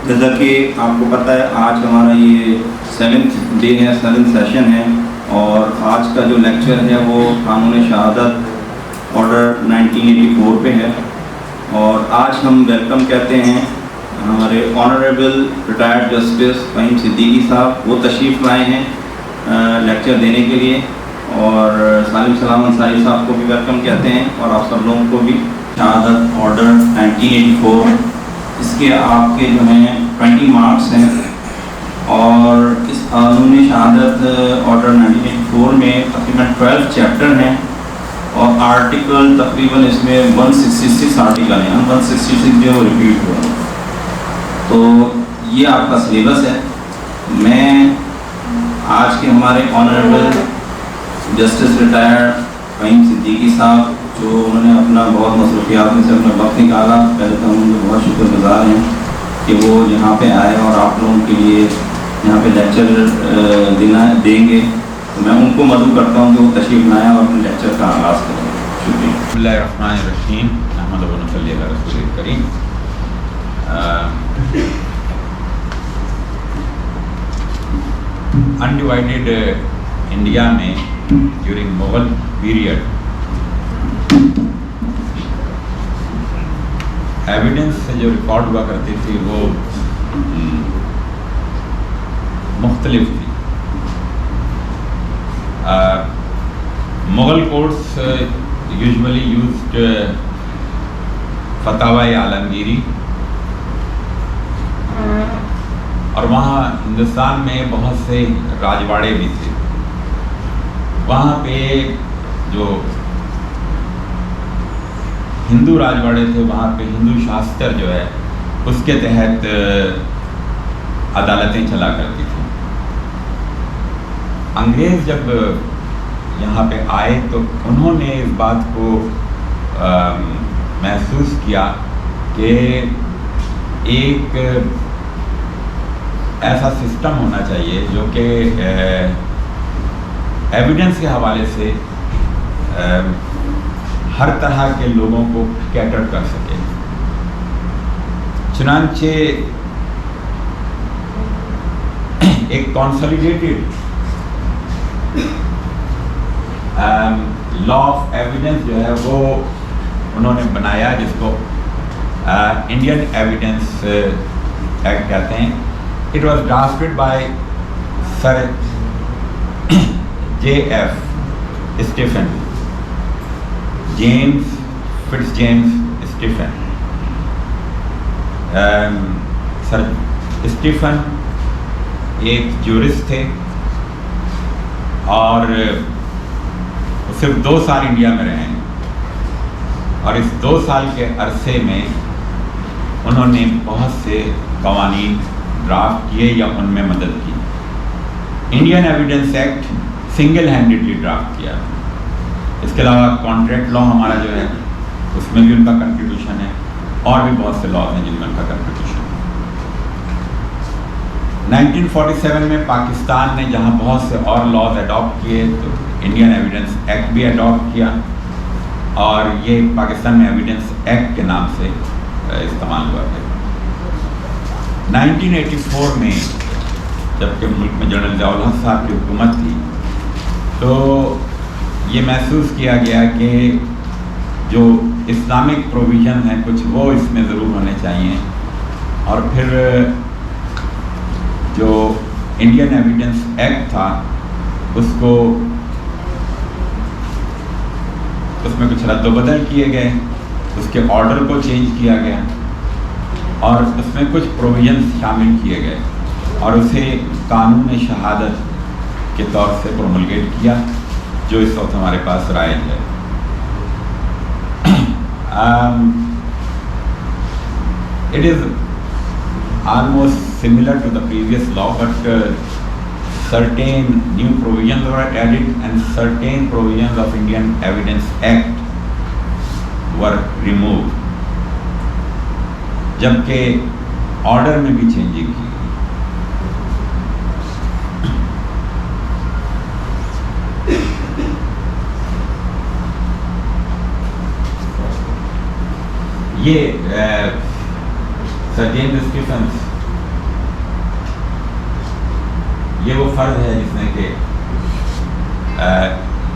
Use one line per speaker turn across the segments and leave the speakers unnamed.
जैसा कि आपको पता है आज हमारा ये 7th डे है, 7th सेशन है और आज का जो लेक्चर है वो कानून शहादत ऑर्डर 1984 पे है। और आज हम वेलकम कहते हैं हमारे honourable retired justice Faheem Siddiqui साहब, वो तशरीफ़ लाए हैं लेक्चर देने के लिए। और सालिम सलाम अंसारी साहब को भी वेलकम कहते हैं और आप सब लोगों को भी। शहादत ऑर्डर 1984, इसके आपके जो हैं 20 मार्क्स हैं और इस कानूनी शहादत ऑर्डर 1984 में तकरीबन 12 चैप्टर हैं और आर्टिकल तकरीबन इसमें 166 आर्टिकल हैं। 166 जो रिपीट हुआ, तो ये आपका सिलेबस है। मैं आज के हमारे honourable justice retired Faheem Siddiqui साहब, जो उन्होंने अपना बहुत मसरूफियात में से अपना वक्त निकाला, पहले तो हम उनके बहुत शुक्रगुजार हैं कि वो यहाँ पे आए और आप लोगों के लिए यहाँ पे लेक्चर देंगे। तो मैं उनको मदद करता हूँ कि वो तशरीफ़ लाएँ और अपने लेक्चर का आगाज़ करें। शुक्रिया।
बिस्मिल्लाहिर्रहमानिर्रहीम, अहमदु व नसल्ली अला रसूलिल करीम। अनडिवाइडेड इंडिया में ड्यूरिंग मुगल पीरियड एविडेंस से जो रिकॉर्ड हुआ करती थी वो मुख्तलिफ थी। Mughal courts usually used फतावा Alamgiri, और वहाँ हिंदुस्तान में बहुत से राजवाड़े भी थे। वहाँ पे जो हिंदू राजवाड़े थे वहाँ पे हिंदू शास्त्र जो है उसके तहत अदालतें चला करती थी। अंग्रेज़ जब यहाँ पे आए तो उन्होंने इस बात को महसूस किया कि एक ऐसा सिस्टम होना चाहिए जो कि एविडेंस के हवाले से हर तरह के लोगों को कैटर कर सके। चुनांचे एक कॉन्सोलिडेटेड लॉ ऑफ एविडेंस जो है वो उन्होंने बनाया, जिसको इंडियन एविडेंस एक्ट कहते हैं। It was drafted by sir J.F. Stephen, James Fitzjames Stephen. Sir Stephen एक ज्यूरिस्ट थे और सिर्फ 2 साल इंडिया में रहे हैं, और इस 2 साल के अरसे में उन्होंने बहुत से कवानीन ड्राफ्ट किए या उनमें मदद की। Indian evidence act single handedly draft किया। इसके अलावा कॉन्ट्रैक्ट लॉ हमारा जो है उसमें भी उनका कंट्रीब्यूशन है, और भी बहुत से लॉज हैं जिनमें उनका कंट्रीब्यूशन है। 1947 में पाकिस्तान ने जहां बहुत से और लॉज अडॉप्ट किए तो इंडियन एविडेंस एक्ट भी अडॉप्ट किया, और ये पाकिस्तान में एविडेंस एक्ट के नाम से इस्तेमाल हुआ है। 1984 में जबकि मुल्क में जनरल ज़ियाउल हक साहब की हुकूमत थी, तो ये महसूस किया गया कि जो इस्लामिक प्रोविज़न हैं कुछ वो इसमें ज़रूर होने चाहिए, और फिर जो इंडियन एविडेंस एक्ट था उसको उसमें कुछ रद्द-बदल किए गए, उसके ऑर्डर को चेंज किया गया और उसमें कुछ प्रोविज़न्स शामिल किए गए और उसे कानून शहादत के तौर से प्रोमलगेट किया, जो इस वक्त हमारे पास राइज है। It is almost similar to the previous law, but certain new provisions were added and certain provisions of Indian Evidence Act were removed, जबकि ऑर्डर में भी चेंजिंग की। ये सर जेम्स स्टीफन ये वो फ़र्ज है जिसने कि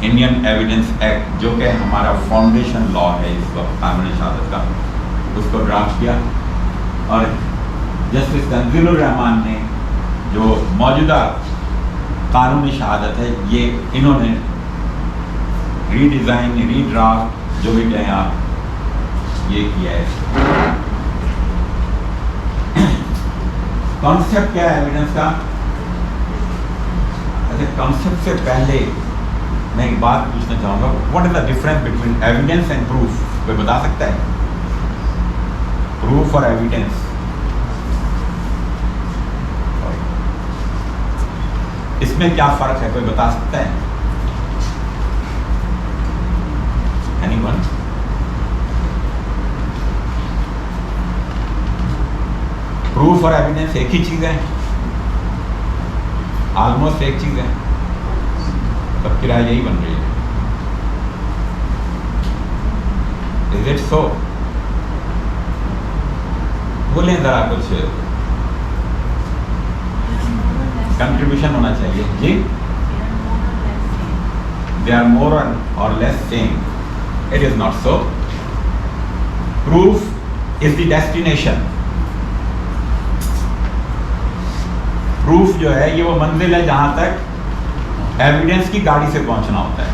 इंडियन एविडेंस एक्ट जो कि हमारा फाउंडेशन लॉ है इस वक्त कानूनी शहादत का, उसको ड्राफ्ट किया। और जस्टिस तंजीलुर रहमान ने जो मौजूदा कानूनी शहादत है ये इन्होंने रीडिज़ाइन, रीड्राफ्ट, जो भी कहें आप, ये किया है। कॉन्सेप्ट क्या है एविडेंस का? अच्छा, कॉन्सेप्ट से पहले मैं एक बात पूछना चाहूँगा, what is the difference between evidence and proof? कोई बता सकता है? प्रूफ और एविडेंस, इसमें क्या फर्क है? कोई बता सकता है? एनीवन? प्रूफ और एविडेंस एक ही चीज है, ऑलमोस्ट एक चीज है, सबकी राय यही बन रही है। Is it so? बोलें जरा, कुछ कंट्रीब्यूशन होना चाहिए जी। दे आर मोर और less same. It is not so. Proof is the destination. Proof जो है ये वो मंजिल है जहां तक एविडेंस की गाड़ी से पहुंचना होता है।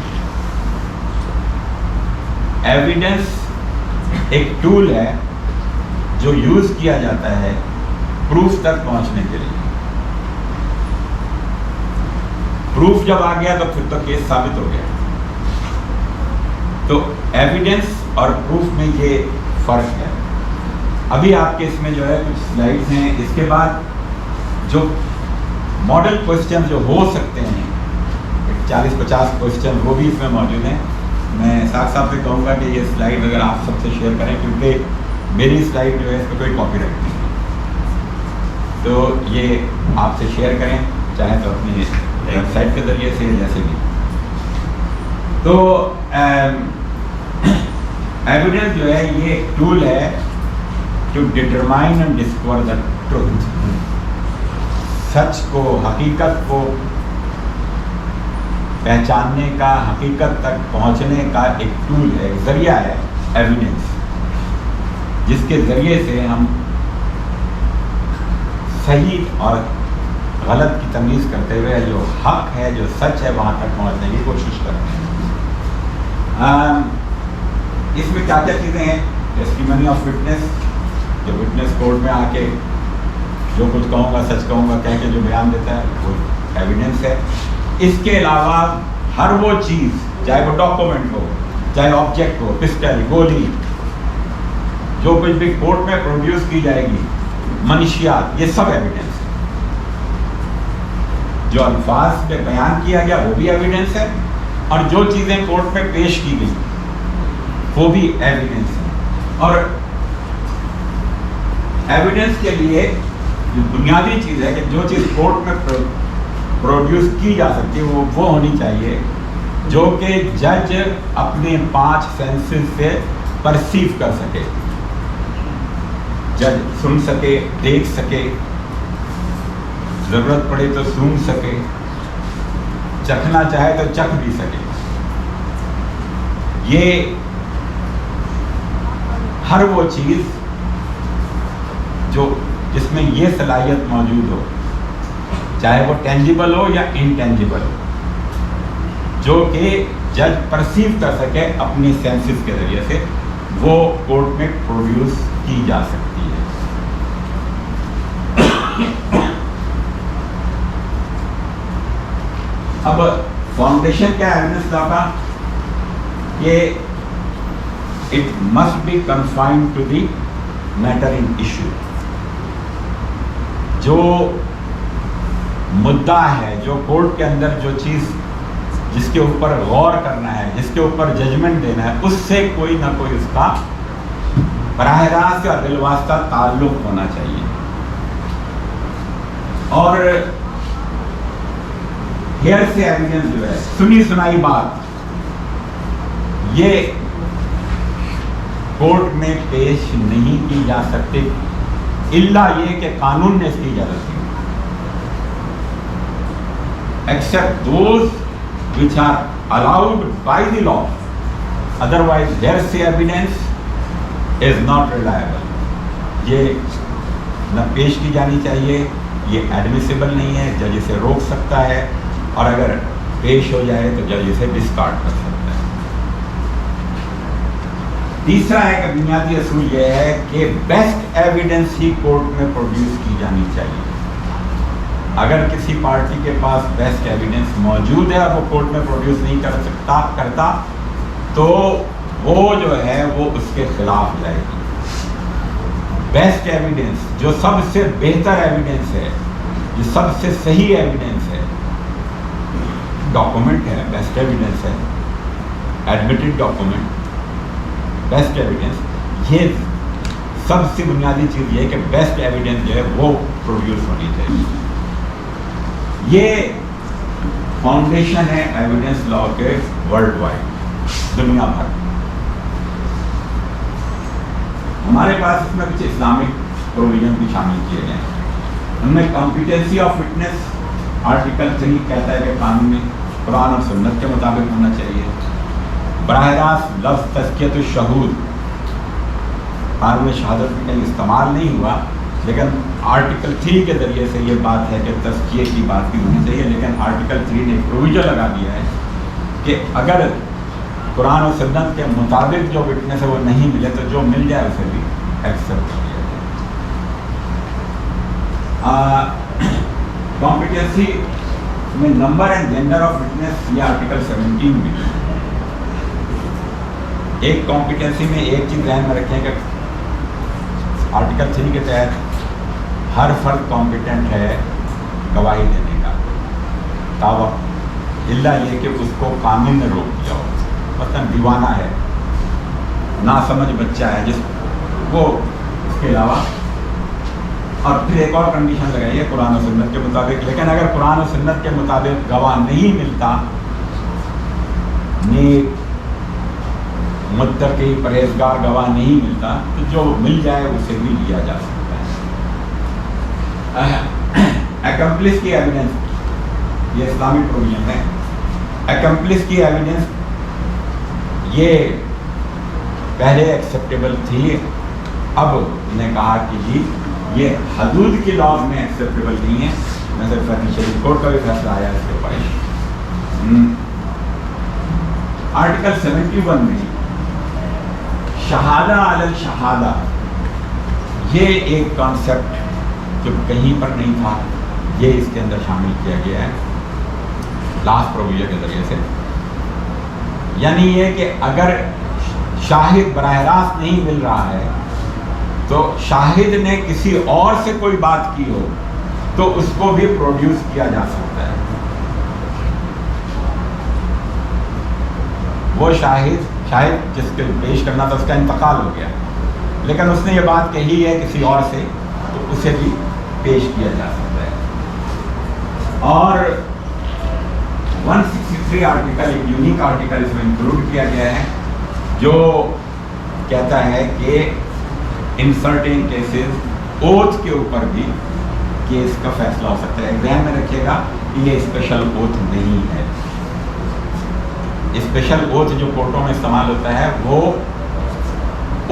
एविडेंस एक टूल है जो यूज किया जाता है प्रूफ तक पहुंचने के लिए। प्रूफ जब आ गया तो फिर तो केस साबित हो गया। तो एविडेंस और प्रूफ में ये फर्क है। अभी आपके इसमें जो है कुछ स्लाइड्स हैं, इसके बाद जो मॉडल क्वेश्चन जो हो सकते हैं 40-50 क्वेश्चन वो भी इसमें मौजूद हैं। मैं साथ साथ से कहूँगा कि ये स्लाइड अगर आप सबसे शेयर करें, क्योंकि मेरी स्लाइड जो है इस पर कोई कॉपीराइट नहीं है, तो ये आपसे शेयर करें, चाहे तो अपनी वेबसाइट के जरिए से जैसे भी। तो एविडेंस जो है ये एक टूल है to determine and discover the truth. सच को, हकीकत को पहचानने का, हकीकत तक पहुंचने का एक टूल है, एक जरिया है एविडेंस, जिसके जरिए से हम सही और गलत की तमीज़ करते हुए जो हक है, जो सच है, वहाँ तक पहुँचने की कोशिश करते हैं। इसमें क्या क्या चीज़ें हैं? टेस्टिमनी ऑफ विटनेस, जो विटनेस कोर्ट में आके जो कुछ कहूँगा, सच कहूँगा कह के जो बयान देता है वो एविडेंस है। इसके अलावा हर वो चीज़, चाहे वो डॉक्यूमेंट हो, चाहे ऑब्जेक्ट हो, पिस्टल, गोली, जो कुछ भी कोर्ट में प्रोड्यूस की जाएगी, मनशियात, ये सब एविडेंस है। जो अल्फाज में बयान किया गया वो भी एविडेंस है, और जो चीज़ें कोर्ट में पेश की गई वो भी एविडेंस है। और एविडेंस के लिए जो बुनियादी चीज़ है कि जो चीज़ कोर्ट में प्रोड्यूस की जा सकती है वो होनी चाहिए जो कि जज अपने 5 सेंसेस से परसीव कर सके। जज सुन सके, देख सके, ज़रूरत पड़े तो सूंघ सके, चखना चाहे तो चख भी सके। ये हर वो चीज़ जो जिसमें ये सलाहियत मौजूद हो, चाहे वो टेंजिबल हो या इनटेंजिबल हो, जो कि जज परसीव कर सके अपनी सेंसेस के जरिए से, वो कोर्ट में प्रोड्यूस की जा सकती है। अब फाउंडेशन क्या है एविडेंस लॉ का? ये it must be confined to the matter in issue. जो मुद्दा है, जो कोर्ट के अंदर जो चीज़ जिसके ऊपर गौर करना है, जिसके ऊपर जजमेंट देना है, उससे कोई ना कोई उसका बराह रास्त या दिलवास्ता ताल्लुक होना चाहिए। और हेयर से एविडेंस जो है, सुनी सुनाई बात, ये कोर्ट में पेश नहीं की जा सकती इल्ला ये कि कानून ने इसकी इजाजत दी। except those which are allowed by the law. Otherwise, hearsay evidence is not reliable. ये न पेश की जानी चाहिए, ये एडमिसिबल नहीं है, जज इसे रोक सकता है, और अगर पेश हो जाए तो जज इसे डिस्कार्ड कर सकता है। तीसरा एक बुनियादी असूल यह है कि बेस्ट एविडेंस ही कोर्ट में प्रोड्यूस की जानी चाहिए। अगर किसी पार्टी के पास बेस्ट एविडेंस मौजूद है और वो कोर्ट में प्रोड्यूस नहीं करता तो वो जो है वो उसके खिलाफ जाएगी। बेस्ट एविडेंस, जो सबसे बेहतर एविडेंस है, जो सबसे सही एविडेंस है, डॉक्यूमेंट है, बेस्ट एविडेंस है, एडमिटेड डॉक्यूमेंट, बेस्ट एविडेंस, ये सबसे बुनियादी चीज़ ये है कि बेस्ट एविडेंस जो है वो प्रोड्यूस होनी चाहिए। ये फाउंडेशन है एविडेंस लॉ के वर्ल्ड वाइड, दुनिया भर। हमारे पास इसमें कुछ इस्लामिक प्रोविजन भी शामिल किए गए हैं। उनमें कॉम्पिटेंसी ऑफ विटनेस, आर्टिकल 3 कहता है कि कानून में कुरान और सुन्नत के मुताबिक होना चाहिए। बराह रास्त लफ्ज़ तज़कियत शहूद कानून शहादत में कहीं इस्तेमाल नहीं हुआ, लेकिन आर्टिकल 3 के ज़रिए से ये बात है कि तज़किये की बात भी होनी चाहिए। लेकिन आर्टिकल 3 ने प्रोविजन लगा दिया है कि अगर कुरान और सुन्नत के मुताबिक जो विटनेस है वो नहीं मिले तो जो मिल जाए उसे भी एक्सेप्ट कर दिया जाए। कॉम्पिटेंसी में number and gender of witness, ये आर्टिकल 17 में। एक कॉम्पिटेंसी में एक चीज़ ध्यान में रखें कि आर्टिकल 3 के तहत हर फर्द कॉम्पिटेंट है गवाही देने का, दावा, इल्ला ये कि उसको कानून ने रोक दिया हो, मतलब दीवाना है, नासमझ बच्चा है जिस वो, उसके अलावा। और फिर एक और कंडीशन लगाई है कुरान और सुन्नत के मुताबिक। लेकिन अगर कुरान और सुन्नत के मुताबिक गवाह नहीं मिलता, नेक मुत्तकी परहेजगार गवाह नहीं मिलता, तो जो मिल जाए उसे भी लिया जा सकता है। एकम्प्लिस की एविडेंस, ये इस्लामिक प्रोविजन है। एकम्प्लिस की एविडेंस ये पहले एक्सेप्टेबल थी, अब उन्हें कहा कि जी ये हदूद की लॉज में एक्सेप्टेबल नहीं है। मैं सिर्फ शरीफ कोर्ट का भी फैसला आया इसके ऊपर। आर्टिकल 71 में शहादा अलल शहादा, ये एक कॉन्सेप्ट जो कहीं पर नहीं था, ये इसके अंदर शामिल किया गया है लास्ट प्रोविजन के जरिए से। यानी ये कि अगर शाहिद बराह रास्त नहीं मिल रहा है तो शाहिद ने किसी और से कोई बात की हो तो उसको भी प्रोड्यूस किया जा सकता है। वो शाहिद जिसके पेश करना था उसका इंतकाल हो गया, लेकिन उसने ये बात कही है किसी और से, तो उसे भी पेश किया जा सकता है। और 163 आर्टिकल, एक यूनिक आर्टिकल इसमें इंक्लूड किया गया है जो कहता है कि इन सर्टेन केसेस ओथ के ऊपर भी केस का फैसला हो सकता है। एग्जाम में रखिएगा कि ये स्पेशल ओथ नहीं है। स्पेशल ओथ जो कोर्टों में इस्तेमाल होता है वो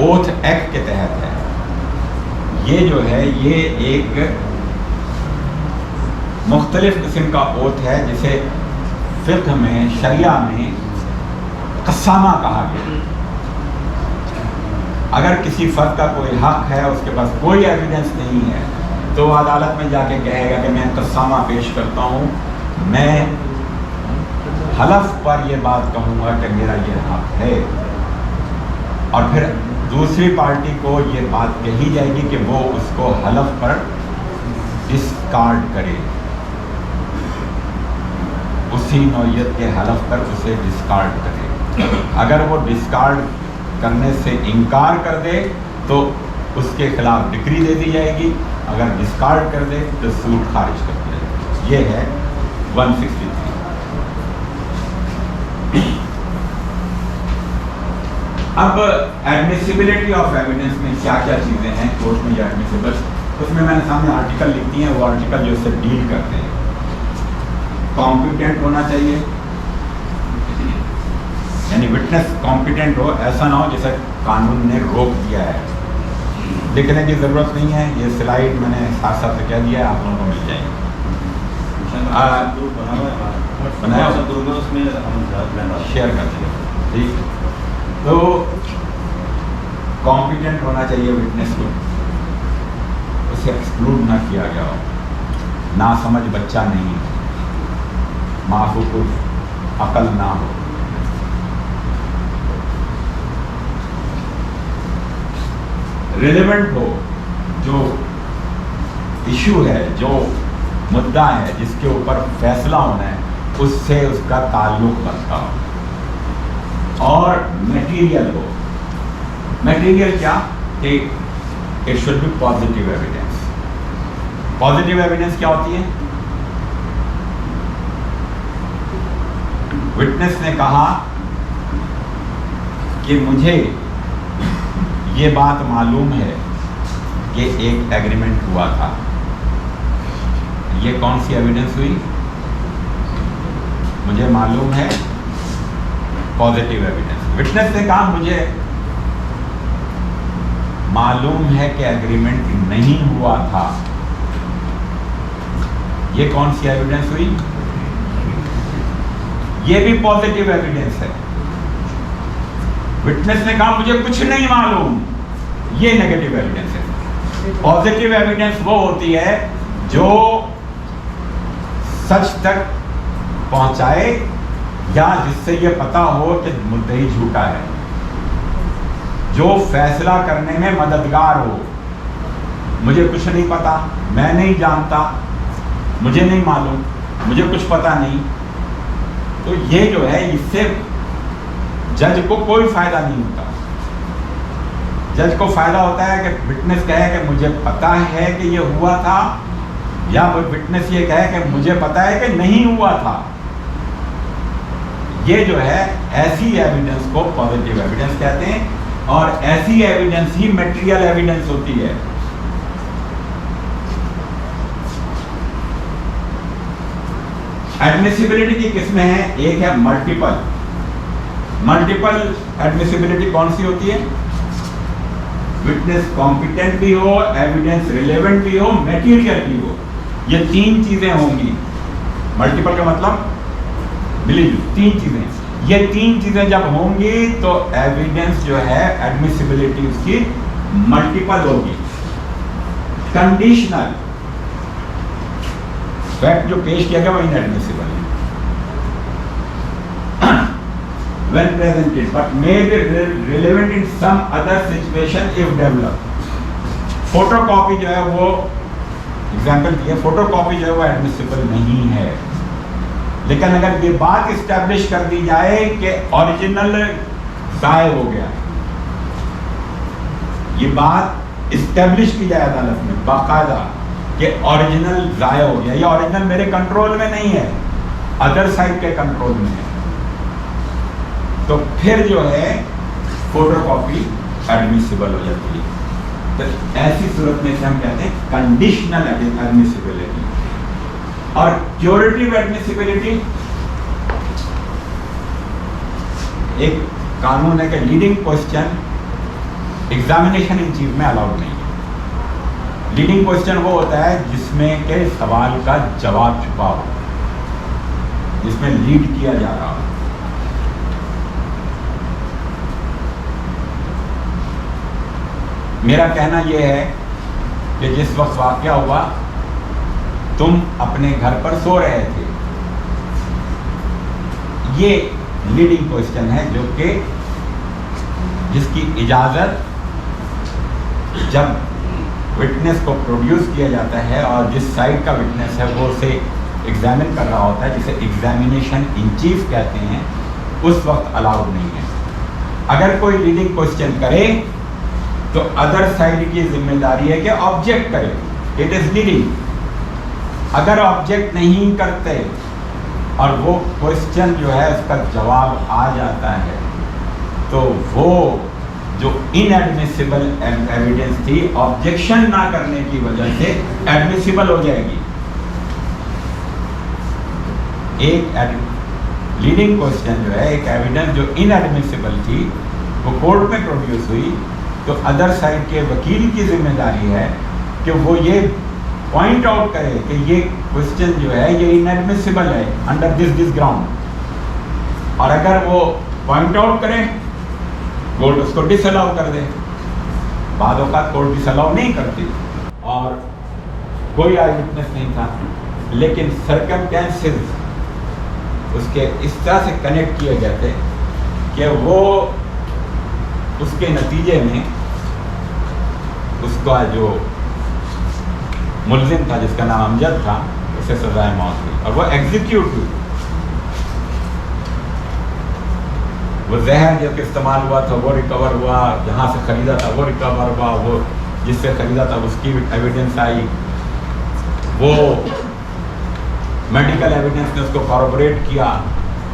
ओथ एक्ट के तहत है। ये जो है ये एक मुख्तलिफ किस्म का ओथ है जिसे फिक्र में, शरिया में कसामा कहा गया। अगर किसी फर्द का कोई हक है, उसके पास कोई एविडेंस नहीं है, तो अदालत में जाके कहेगा कि मैं कसामा पेश करता हूँ, मैं हलफ पर ये बात कहूँगा कि मेरा ये हक है, और फिर दूसरी पार्टी को ये बात कही जाएगी कि वो उसको हलफ पर डिस्कार्ड करे, उसी नौइयत के हलफ पर उसे डिस्कार्ड करे। अगर वो डिस्कार्ड करने से इनकार कर दे तो उसके खिलाफ डिक्री दे दी जाएगी, अगर डिस्कार्ड कर दे तो सूट खारिज कर दिया जाएगा। ये है 163। अब एडमिसिबिलिटी ऑफ एविडेंस में क्या क्या चीज़ें हैं कोर्ट में या एडमिसिबल, उसमें मैंने सामने आर्टिकल लिखती हैं, वो आर्टिकल जो इससे डील करते हैं। कॉम्पिटेंट होना चाहिए, यानी विटनेस कॉम्पिटेंट हो, ऐसा ना हो जैसे कानून ने रोक दिया है। लिखने की ज़रूरत नहीं है, ये स्लाइड मैंने साथ साथ कह दिया है, आप लोगों को मिल जाएंगे। बनाया
उसमें
शेयर कर देंगे, ठीक। तो कॉम्पिटेंट होना चाहिए विटनेस को, उसे एक्सक्लूड ना किया गया हो, ना समझ बच्चा नहीं हो, मासूकुफ अकल ना हो। रिलेवेंट हो, जो इशू है, जो मुद्दा है जिसके ऊपर फैसला होना है, उससे उसका ताल्लुक बनता हो। और मटेरियल हो, मटेरियल क्या कि it should be positive evidence. Positive evidence क्या होती है? विटनेस ने कहा कि मुझे ये बात मालूम है कि एक एग्रीमेंट हुआ था। ये कौन सी एविडेंस हुई? मुझे मालूम है, पॉजिटिव एविडेंस। विटनेस ने कहा मुझे मालूम है कि एग्रीमेंट नहीं हुआ था। ये कौन सी एविडेंस हुई? ये भी पॉजिटिव एविडेंस है। विटनेस ने कहा मुझे कुछ नहीं मालूम, ये नेगेटिव एविडेंस है। पॉजिटिव एविडेंस वो होती है जो सच तक पहुंचाए या जिससे ये पता हो कि मुद्दई झूठा है, जो फैसला करने में मददगार हो। मुझे कुछ नहीं पता, मैं नहीं जानता, मुझे नहीं मालूम, मुझे कुछ पता नहीं, तो ये जो है इससे जज को कोई फायदा नहीं होता। जज को फायदा होता है कि विटनेस कहे कि मुझे पता है कि ये हुआ था, या विटनेस ये कहे कि मुझे पता है कि नहीं हुआ था। ये जो है ऐसी एविडेंस को पॉजिटिव एविडेंस कहते हैं, और ऐसी एविडेंस ही मटेरियल एविडेंस होती है। एडमिसिबिलिटी की किस्में हैं, एक है मल्टीपल। मल्टीपल एडमिसिबिलिटी कौन सी होती है? विटनेस कॉम्पिटेंट भी हो, एविडेंस रिलेवेंट भी हो, मटेरियल भी हो, ये तीन चीजें होंगी। मल्टीपल का मतलब बिलीव, तीन चीजें। ये तीन चीजें जब होंगी तो एविडेंस जो है एडमिसिबिलिटी उसकी मल्टीपल होगी। कंडीशनल फैक्ट जो पेश किया गया वो इनएडमिसिबल है when presented but may be relevant in some other situation if developed। Photocopy जो है वो एग्जाम्पल दिए, फोटोकॉपी जो है वो एडमिसिबल नहीं है, लेकिन अगर ये बात इस्टेब्लिश कर दी जाए कि ओरिजिनल ज़ाय हो गया, ये बात इस्टेब्लिश की जाए अदालत में बाकायदा कि ओरिजिनल ज़ाय हो गया, या ओरिजिनल मेरे कंट्रोल में नहीं है, अदर साइड के कंट्रोल में है, तो फिर जो है फोटोकॉपी एडमिसिबल हो जाती है। तो ऐसी सूरत में से हम कहते हैं कंडीशनल एडमिसिबिलिटी। और क्यूरेटिव एडमिसिबिलिटी एक कानून है कि लीडिंग क्वेश्चन एग्जामिनेशन इन चीज में अलाउड नहीं है। लीडिंग क्वेश्चन वो होता है जिसमें के सवाल का जवाब छुपा हो, जिसमें लीड किया जा रहा हो। मेरा कहना यह है कि जिस वक्त वाकया हुआ, तुम अपने घर पर सो रहे थे, ये लीडिंग क्वेश्चन है जो कि जिसकी इजाज़त जब विटनेस को प्रोड्यूस किया जाता है और जिस साइड का विटनेस है वो उसे एग्जामिन कर रहा होता है, जिसे एग्जामिनेशन इन चीफ कहते हैं, उस वक्त अलाउड नहीं है। अगर कोई लीडिंग क्वेश्चन करे तो अदर साइड की जिम्मेदारी है कि ऑब्जेक्ट करे, इट इज लीडिंग। अगर ऑब्जेक्ट नहीं करते और वो क्वेश्चन जो है उसका जवाब आ जाता है, तो वो जो इनएडमिसिबल एविडेंस थी ऑब्जेक्शन ना करने की वजह से एडमिसिबल हो जाएगी। एक लीडिंग क्वेश्चन जो है, एक एविडेंस जो इनएडमिसिबल थी, वो कोर्ट में प्रोड्यूस हुई, तो अदर साइड के वकील की जिम्मेदारी है कि वो ये पॉइंट आउट करे कि ये क्वेश्चन जो है ये इनएडमिसिबल है अंडर दिस ग्राउंड। और अगर वो पॉइंट आउट करें, कोर्ट उसको डिसअलाउ कर दे। बाद औक़ात कोर्ट डिसअलाउ नहीं करती और कोई आई विटनेस नहीं था, लेकिन सर्कमस्टेंसेस उसके इस तरह से कनेक्ट किए गए थे कि वो उसके नतीजे में उसका जो मुल्जिम था, जिसका नाम अमजद था, उसे सजाए मौत हुई और वो एग्जीक्यूट हुई। वो जहर जो इस्तेमाल हुआ था वो रिकवर हुआ, जहाँ से ख़रीदा था वो रिकवर हुआ, वो जिससे ख़रीदा था उसकी एविडेंस आई, वो मेडिकल एविडेंस ने उसको कॉर्पोरेट किया,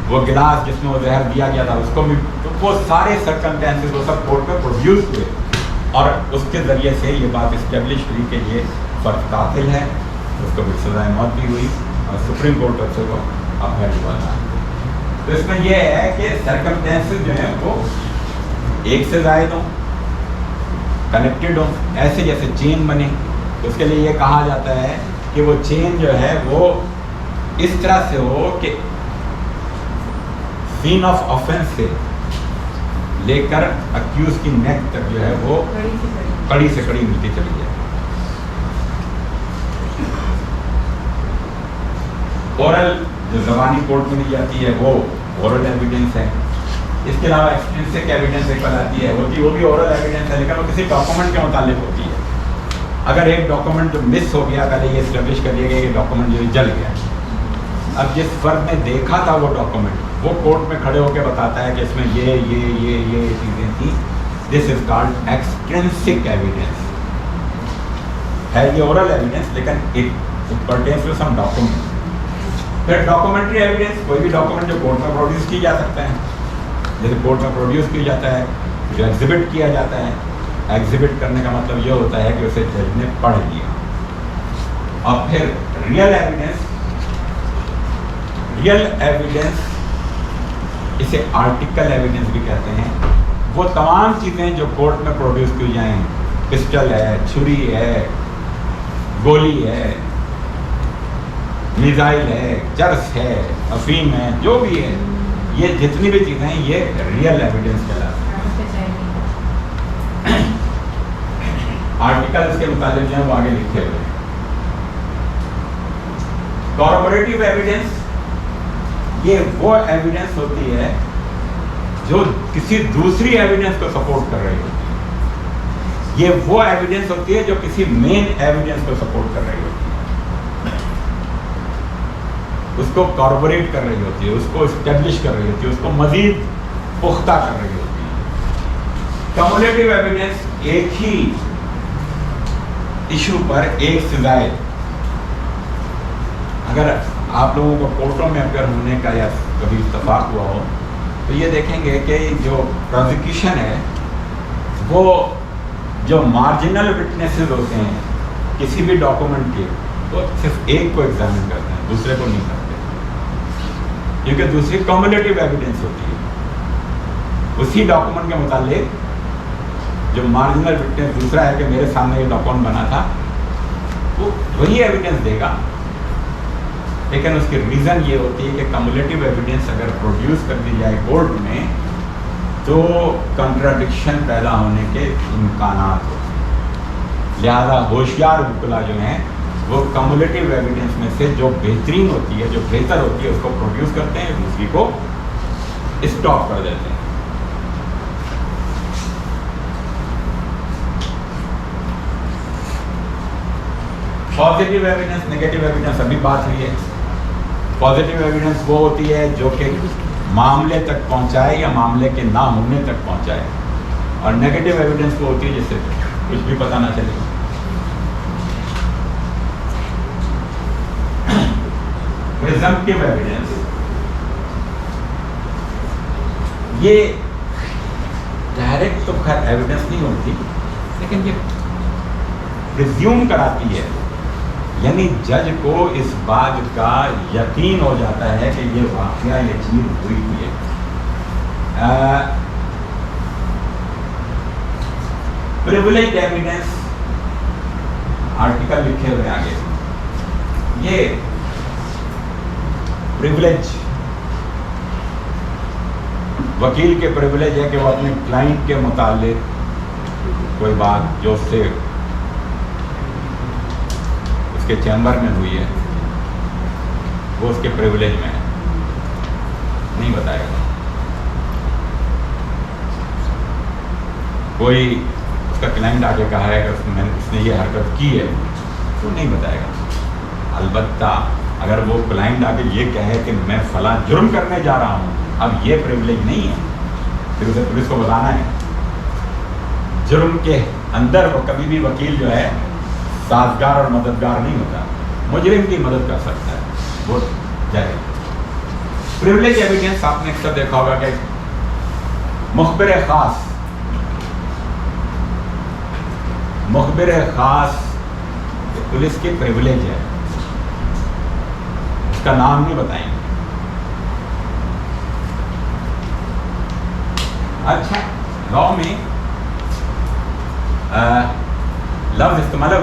वो गिलास जिसमें वो जहर दिया गया था उसको भी, तो वो सारे सर्कमस्टेंसेस वो सब कोर्ट में प्रोड्यूस हुए और उसके ज़रिए से ये बात इस्टेब्लिश हुई कि ये फ़र्द कातिल है, उसको भी सज़ाए मौत भी हुई और सुप्रीम कोर्ट उससे को अपहेल हुआ था। तो इसमें यह है कि सर्कमस्टेंसेस जो हैं वो एक से ज़ायद हों, कनेक्टेड हों, ऐसे जैसे चेन बने। तो उसके लिए ये कहा जाता है कि वो चेन जो है वो इस तरह से हो कि सीन ऑफ ऑफेंस से लेकर अक्यूज की नेक तक जो है वो कड़ी से कड़ी मिलती चली जाए। ओरल जो ज़बानी कोर्ट में ली जाती है वो ओरल एविडेंस है। इसके अलावा एक्सट्रिंसिक एविडेंस एक आती है, वो भी ओरल एविडेंस है, लेकिन वो किसी डॉक्यूमेंट के मुतालिक होती है। अगर एक डॉक्यूमेंट जो मिस हो गया, पहले ये एस्टेब्लिश कर दिया गया कि डॉक्यूमेंट जो जल गया, अब जिस फर्द ने देखा था वो डॉक्यूमेंट, वो कोर्ट में खड़े होकर बताता है कि इसमें ये चीज़ें थी। This is called extrinsic evidence. है ये ओरल एविडेंस, लेकिन it pertains to some document. फिर डॉक्यूमेंट्री एविडेंस, कोई भी डॉक्यूमेंट जो कोर्ट में प्रोड्यूस की जा सकता है, जैसे कोर्ट में प्रोड्यूस किया जाता है, जो एग्जिबिट किया जाता है। एग्जिबिट करने का मतलब ये होता है कि उसे जज ने पढ़ लिया। और फिर रियल एविडेंस, रियल एविडेंस इसे आर्टिकल एविडेंस भी कहते हैं। वो तमाम चीज़ें जो कोर्ट में प्रोड्यूस की जाएँ, पिस्टल है, छुरी है, गोली है, मिसाइल है, चरस है, अफीम है, जो भी है, ये जितनी भी चीज़ें हैं ये रियल एविडेंस कहलाती हैं। आर्टिकल्स के मुताबिक जो है वो आगे लिखे हुए हैं। कॉर्पोरेटिव एविडेंस, ये वो एविडेंस होती है जो किसी दूसरी एविडेंस को सपोर्ट कर रही होती है। ये वो एविडेंस होती है जो किसी मेन एविडेंस को सपोर्ट कर रही होती है, उसको कॉर्पोरेट कर रही होती है, उसको एस्टेब्लिश कर रही होती है, उसको मजीद पुख्ता कर रही होती है। कम्युलेटिव एविडेंस एक ही इशू पर एक से ज़ायद, अगर आप लोगों को कोर्टों में अगर होने का या कभी इत्तफाक हुआ हो तो ये देखेंगे कि जो प्रोसिक्यूशन है वो जो मार्जिनल विटनेसेस होते हैं किसी भी डॉक्यूमेंट के, तो सिर्फ एक को एग्जामिन करते हैं, दूसरे को नहीं करते, क्योंकि दूसरी कम्युलेटिव एविडेंस होती है। उसी डॉक्यूमेंट के मुतालिक जो मार्जिनल विटनेस दूसरा है कि मेरे सामने ये डॉक्यूमेंट बना था, वो वही एविडेंस देगा, लेकिन उसकी रीज़न ये होती है कि कम्युलेटिव एविडेंस अगर प्रोड्यूस कर दी जाए कोर्ट में तो कंट्राडिक्शन पैदा होने के इम्कानात होते हैं। लिहाजा होशियार वकील जो हैं वो कम्युलेटिव एविडेंस में से जो बेहतरीन होती है, जो बेहतर होती है, उसको प्रोड्यूस करते हैं, दूसरी को स्टॉप कर देते हैं। पॉजिटिव एविडेंस, नेगेटिव एविडेंस, अभी बात हुई है। पॉजिटिव एविडेंस वो होती है जो कि मामले तक पहुंचाए या मामले के ना होने तक पहुंचाए, और नेगेटिव एविडेंस वो होती है जिससे कुछ भी पता ना चले। प्रिजम्पटिव एविडेंस, ये डायरेक्ट तो खैर एविडेंस नहीं होती, लेकिन ये प्रिज्यूम कराती है यानी जज को इस बात का यकीन हो जाता है कि ये वाकया ये चीज हुई है। प्रिविलेज एविडेंस आर्टिकल लिखे हुए आगे, ये प्रिविलेज वकील के प्रिविलेज है कि वो अपने क्लाइंट के मुतालिक कोई बात जो उससे उसके चैम्बर में हुई है वो उसके प्रिविलेज में है, नहीं बताएगा। कोई उसका क्लाइंट आके कहा है कि उसने ये हरकत की है तो नहीं बताएगा। अलबत्ता अगर वो क्लाइंट आके ये कहे कि मैं फला जुर्म करने जा रहा हूँ, अब ये प्रिविलेज नहीं है, फिर उसे पुलिस को बताना है। जुर्म के अंदर वो कभी भी वकील जो है साजगार और मददगार नहीं होता, मुजरिम की मदद कर सकता है, वो जाए। प्रिविलेज एविडेंस आपने अक्सर देखा होगा कि मुखबिर खास पुलिस की प्रिविलेज है, उसका नाम नहीं बताएंगे। अच्छा, लॉ में लफ्ज इस्तेमाल है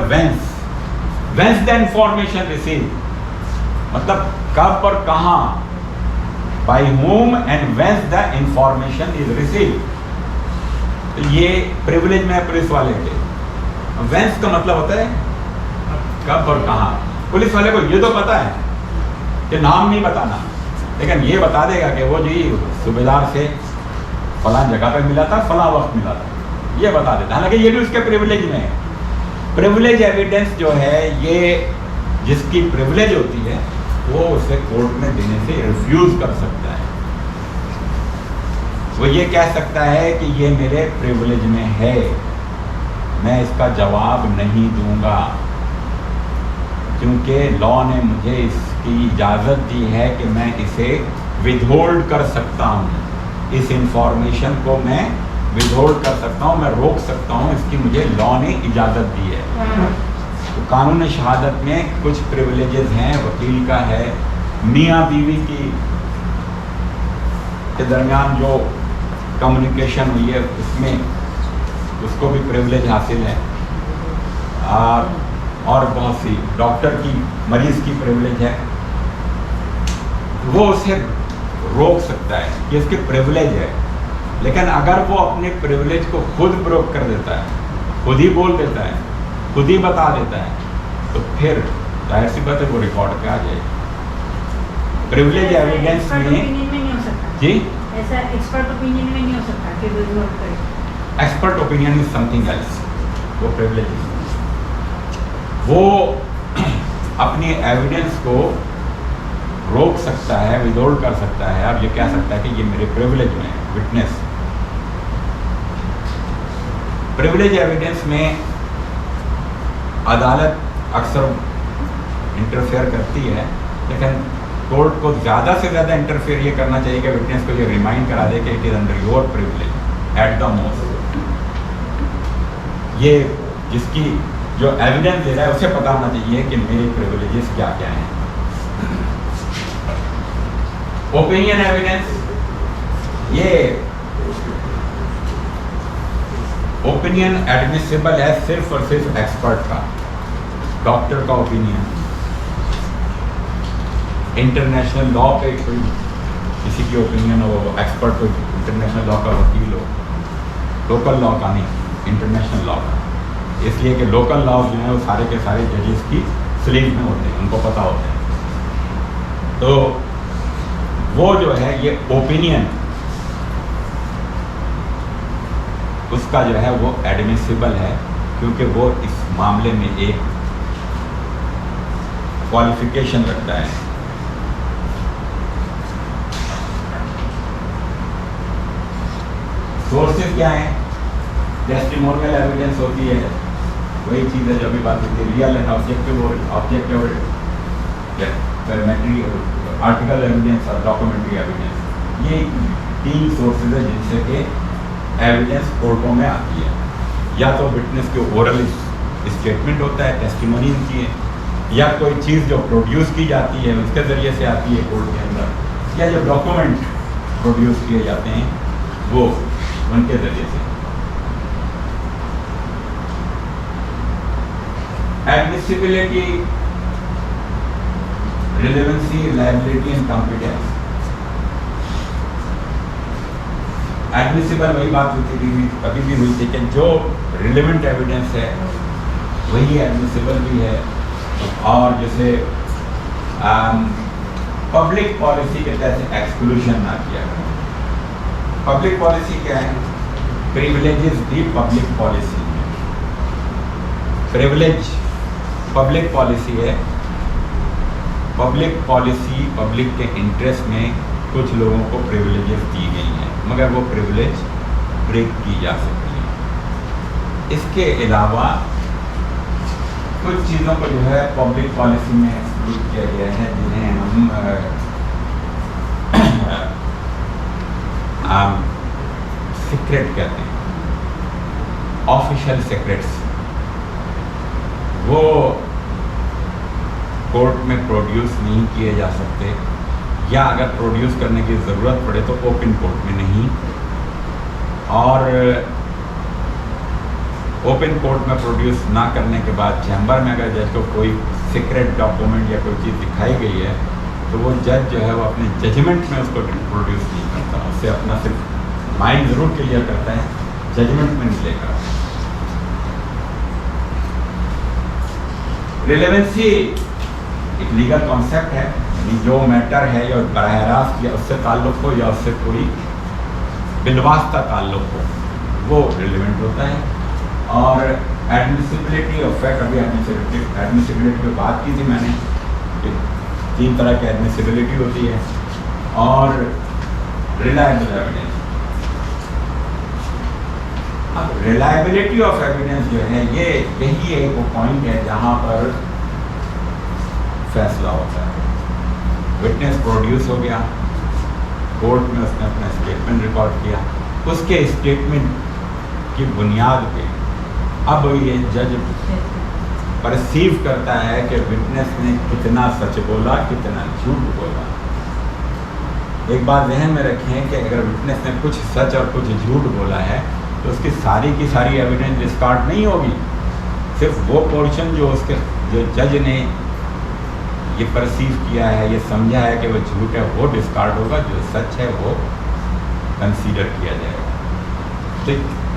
वेंस द इंफॉर्मेशन रिसीव, मतलब कब और कहां, by whom and whence the information is receive. तो ये प्रिविलेज में पुलिस वाले के। वेंस का मतलब होता है कब और कहां। पुलिस वाले को ये तो पता है कि नाम नहीं बताना, लेकिन ये बता देगा कि वो जी सूबेदार से फलां जगह पे मिला था, फलां वक्त मिला था, ये बता देता। हालांकि ये भी उसके प्रिविलेज में है। प्रिविलेज एविडेंस जो है, ये जिसकी प्रिविलेज होती है वो उसे कोर्ट में देने से रिफ्यूज कर सकता है। वो ये कह सकता है कि ये मेरे प्रिविलेज में है, मैं इसका जवाब नहीं दूंगा, क्योंकि लॉ ने मुझे इसकी इजाज़त दी है कि मैं इसे विदहोल्ड कर सकता हूँ, इस इंफॉर्मेशन को मैं विदहोल्ड कर सकता हूँ, मैं रोक सकता हूँ, इसकी मुझे लॉ ने इजाज़त दी है। तो कानून शहादत में कुछ प्रिविलेजेस हैं, वकील का है, मियाँ बीवी के दरमियान जो कम्युनिकेशन हुई है उसमें उसको भी प्रिविलेज हासिल है, और बहुत सी डॉक्टर की मरीज की प्रिविलेज है, वो उसे रोक सकता है, ये इसके प्रिविलेज है। लेकिन अगर वो अपने प्रिविलेज को खुद ब्रोक कर देता है, खुद ही बोल देता है, खुद ही बता देता है, तो फिर जाहिर सी बात है वो रिकॉर्ड पे आ जाएगी। प्रिविलेज एविडेंस में
नहीं हो सकता
जी,
ऐसा एक्सपर्ट ओपिनियन में नहीं हो सकता कि वो नोट करे।
Expert opinion is something else, वो प्रिविलेज, वो अपनी एविडेंस को रोक सकता है, विदहोल्ड कर सकता है। अब ये कह सकता है कि ये मेरे प्रिविलेज में है। विटनेस प्रिविलेज एविडेंस में अदालत अक्सर इंटरफेयर करती है, लेकिन कोर्ट को ज़्यादा से ज़्यादा इंटरफेयर ये करना चाहिए कि विटनेस को ये रिमाइंड करा दे कि it is under your privilege at the most. ये जिसकी जो एविडेंस दे रहा है उसे पता होना चाहिए कि मेरे प्रिविलेजेस क्या क्या हैं। ओपिनियन एविडेंस, ये ओपिनियन एडमिसिबल है सिर्फ और सिर्फ एक्सपर्ट का, डॉक्टर का ओपिनियन। इंटरनेशनल लॉ पे कोई किसी की ओपिनियन हो, एक्सपर्ट कोई इंटरनेशनल लॉ का वकील हो, लोकल लॉ का नहीं, इंटरनेशनल लॉ का। इसलिए कि लोकल लॉ जो है वो सारे के सारे जजेस की स्लीव में होते हैं, उनको पता होता है। तो वो जो है ये ओपिनियन, उसका जो है वो एडमिसिबल है, क्योंकि वो इस मामले में एक क्वालिफिकेशन रखता है। सोर्सेज क्या हैं? टेस्टिमोनियल एविडेंस होती है, वही चीज़ है जो अभी बात होती है, real and objective article evidence और डॉक्यूमेंट्री एविडेंस। ये 3 सोर्सेज है जिनसे कि एविडेंस कोर्टों में आती है। या तो विटनेस के ओरल स्टेटमेंट होता है, टेस्टिमोनी उनकी है, या कोई चीज़ जो प्रोड्यूस की जाती है उसके ज़रिए से आती है कोर्ट के अंदर, या जो डॉक्यूमेंट प्रोड्यूस किए जाते हैं वो उनके ज़रिए से। Admissibility, relevancy, reliability and competence. Admissible वही बात होती थी, अभी भी हुई थी कि जो रिलेवेंट एविडेंस है वही एडमिसिबल भी है। और जैसे पब्लिक पॉलिसी के तहत एक्सक्लूशन ना किया गया। पब्लिक पॉलिसी क्या है? Privileges the public policy. Privilege public policy है। पब्लिक पॉलिसी पब्लिक के इंटरेस्ट में कुछ लोगों को प्रिविलेजेस दी गई हैं, मगर वो प्रिविलेज ब्रेक की जा सकती है। इसके अलावा कुछ चीज़ों को जो है पब्लिक पॉलिसी में एक्सक्लूड किया गया है, जिन्हें हम सीक्रेट कहते हैं, ऑफिशियल सीक्रेट्स। वो कोर्ट में प्रोड्यूस नहीं किए जा सकते, या अगर प्रोड्यूस करने की ज़रूरत पड़े तो ओपन कोर्ट में नहीं। और ओपन कोर्ट में प्रोड्यूस ना करने के बाद चैम्बर में अगर जज को कोई सीक्रेट डॉक्यूमेंट या कोई चीज़ दिखाई गई है तो वो जज जो है वो अपने जजमेंट में उसको प्रोड्यूस नहीं करता, उससे अपना सिर्फ माइंड ज़रूर क्लियर करता है, जजमेंट में नहीं लेकर। रिलेवेंसी एक लीगल कॉन्सेप्ट है, यानी जो मैटर है या बराह रास्त या उससे ताल्लुक़ हो या उससे कोई बिलवास्ता ताल्लुक़ हो, वो रिलेवेंट होता है। और एडमिसिबिलिटी ऑफ फैक्ट, अभी एडमिसिबिलिटी पे बात की थी मैंने कि 3 तरह की एडमिसिबिलिटी होती है। और रिलायबल एविडेंस। अब रिलायबिलिटी ऑफ एविडेंस जो है ये यही एक पॉइंट है जहाँ पर फैसला होता है। विटनेस प्रोड्यूस हो गया, कोर्ट में उसने अपना स्टेटमेंट रिकॉर्ड किया, उसके स्टेटमेंट की बुनियाद पे अब ये जज परसीव करता है कि विटनेस ने कितना सच बोला, कितना झूठ बोला। एक बात ज़हन में रखें कि अगर विटनेस ने कुछ सच और कुछ झूठ बोला है तो उसकी सारी की सारी एविडेंस डिस्कार्ड नहीं होगी, सिर्फ वो पोर्शन जो जज ने ये परसीव किया है, ये समझा है कि वो झूठ है, वो डिस्कार्ड होगा, जो सच है वो कंसीडर किया जाएगा। तो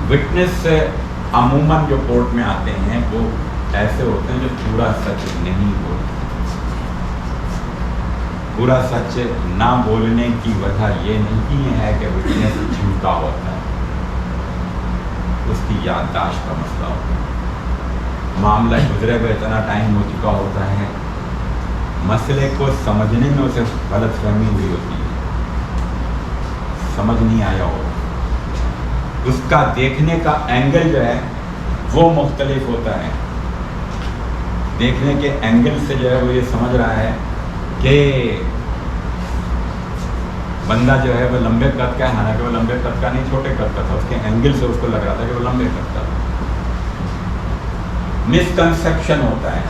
विटनेस अमूमन जो कोर्ट में आते हैं वो ऐसे होते हैं जो पूरा सच नहीं बोलते। पूरा सच ना बोलने की वजह ये नहीं है कि विटनेस झूठा होता है, उसकी याददाश्त का मसला होता है। मामला गुजरे हुए इतना टाइम हो चुका होता है, मसले को समझने में उसे गलतफहमी हुई होती है, समझ नहीं आया हो, उसका देखने का एंगल जो है वो मुख्तलिफ होता है। देखने के एंगल से जो है वो ये समझ रहा है कि बंदा जो है वो लंबे कद का है, हालांकि वो लंबे कद का नहीं, छोटे कद का था, उसके एंगल से उसको लग रहा था कि वो लंबे कद का था। मिसकंसेप्शन होता है।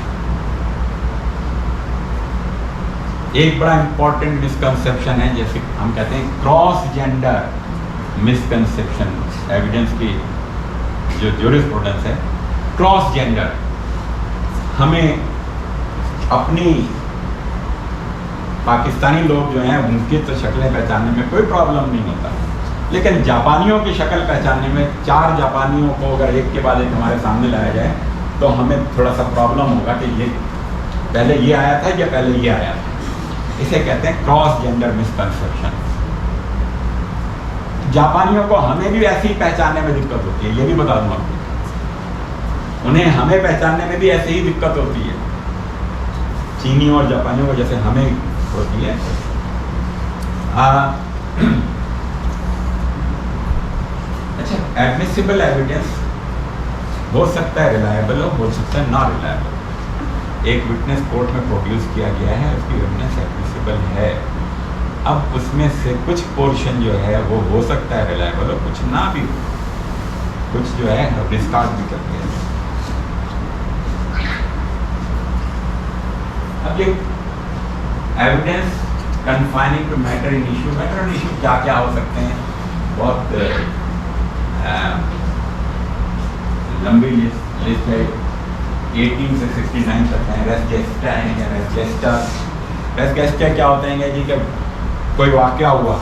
एक बड़ा इंपॉर्टेंट मिसकंसेप्शन है, जैसे हम कहते हैं क्रॉस जेंडर मिसकंसेप्शन। एविडेंस की जो ज्यूरिस्प्रूडेंस है, क्रॉस जेंडर, हमें अपनी पाकिस्तानी लोग जो हैं उनकी तो शक्लें पहचानने में कोई प्रॉब्लम नहीं होता, लेकिन जापानियों की शक्ल पहचानने में 4 जापानियों को अगर एक के बाद एक हमारे सामने लाया जाए तो हमें थोड़ा सा प्रॉब्लम होगा कि ये पहले ये आया था या पहले ये आया था। इसे कहते हैं क्रॉस जेंडर मिसकंसेप्शन। जापानियों को हमें भी ऐसे ही पहचानने में दिक्कत होती है, ये भी बता दूं आपको, उन्हें हमें पहचानने में भी ऐसे ही दिक्कत होती है, चीनियों और जापानियों को जैसे हमें होती है। अच्छा, एडमिसिबल एविडेंस हो सकता है रिलायबल हो सकता है नॉन रिलायबल। एक विटनेस कोर्ट में प्रोड्यूस किया गया है, उसकी एविडेंस एडमिसिबल है। अब उसमें से कुछ पोर्शन जो है वो हो सकता है रिलायबल और कुछ ना भी हो, कुछ जो है डिस्कार्ड भी करते हैं। अब ये evidence confining to matter in issue क्या क्या हो सकते हैं, बहुत लंबी लिस्ट है, 18 से 69 तक है। रेस गेस्टा क्या होते हैं जी, कि कोई वाक़या हुआ,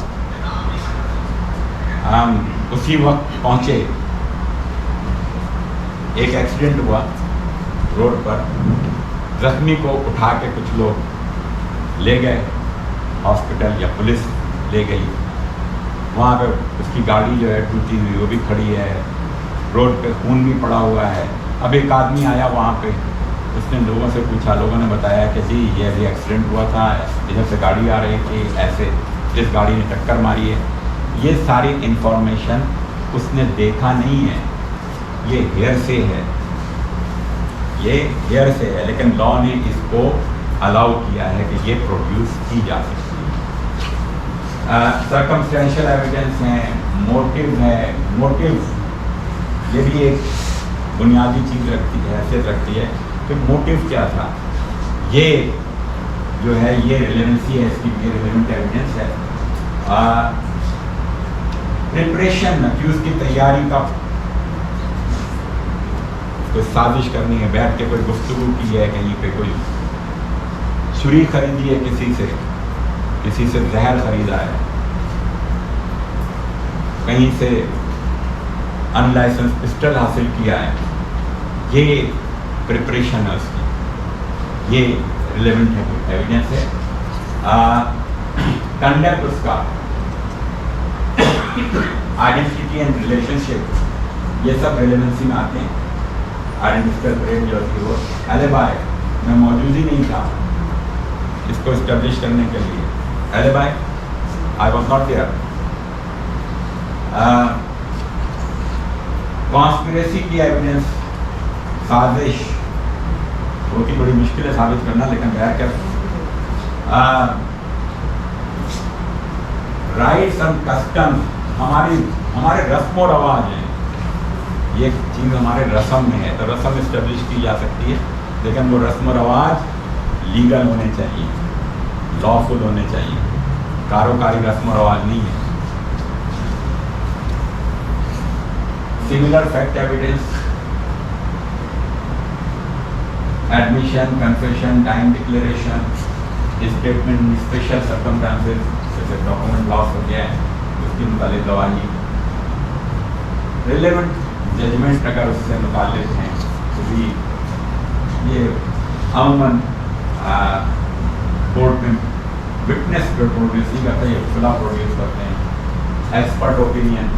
हम उसी वक्त पहुँचे, एक एक्सीडेंट हुआ रोड पर, जख्मी को उठा के कुछ लोग ले गए हॉस्पिटल या पुलिस ले गई, वहाँ पे उसकी गाड़ी जो है टूटी हुई वो भी खड़ी है, रोड पे खून भी पड़ा हुआ है। अब एक आदमी आया वहाँ पे, उसने लोगों से पूछा, लोगों ने बताया कि जी ये अभी एक्सीडेंट हुआ था, इधर से गाड़ी आ रही थी, ऐसे जिस गाड़ी ने टक्कर मारी है। ये सारी इन्फॉर्मेशन उसने देखा नहीं है, ये हेयरसे है, ये हेयरसे है, लेकिन लॉ ने इसको अलाउ किया है कि ये प्रोड्यूस की जा सकती है। सर्कमस्टेंशियल एविडेंस है, मोटिव है, मोटिव ये भी एक बुनियादी चीज़ रखती है, हैसियत रखती है कि मोटिव क्या था। ये जो है ये रिलेवेंसी है, इसकी ये रिलेवेंट एविडेंस है। प्रिपरेशन, अक्यूज की तैयारी का, कोई साजिश करनी है, बैठ के कोई गुफ्तगू की है, कहीं पे कोई छुरी खरीदी है, किसी से जहर खरीदा है, कहीं से अनलाइसेंस पिस्टल हासिल किया है, ये प्रिपरेशन है उसकी, ये रिलेवेंट एविडेंस है। कंडक्ट उसका, आइडेंटिटी एंड रिलेशनशिप, ये सब रिलेवेंसी में आते हैं। आइडेंटिकल ब्रेड जो थी वो एलिबाई, मैं मौजूद ही नहीं था इसको इस्टेब्लिश करने के लिए, alibi I was not there. Conspiracy की एविडेंस, साजिश, वो की बड़ी मुश्किल है साबित करना, लेकिन बैठ कर राइट्स एंड कस्टम्स, हमारे रस्म और रवाज हैं, ये चीज़ हमारे रस्म में है, तो रस्म इस्टेब्लिश की जा सकती है, लेकिन वो रस्म और रवाज लीगल होने चाहिए, लॉफुल होने चाहिए, कारोकारी रस्म और रवाज नहीं है। Similar fact evidence, admission, confession, time declaration, statement, special circumstances, जैसे डॉक्यूमेंट लॉस हो गया है उसकी मुतालिक गवाही, रिलेवेंट जजमेंट अगर उससे मुतालिक हैं तो भी ये अमूमन कोर्ट में विटनेस प्रोड्यूस नहीं करते, ये खुला प्रोड्यूस करते हैं। Expert opinion,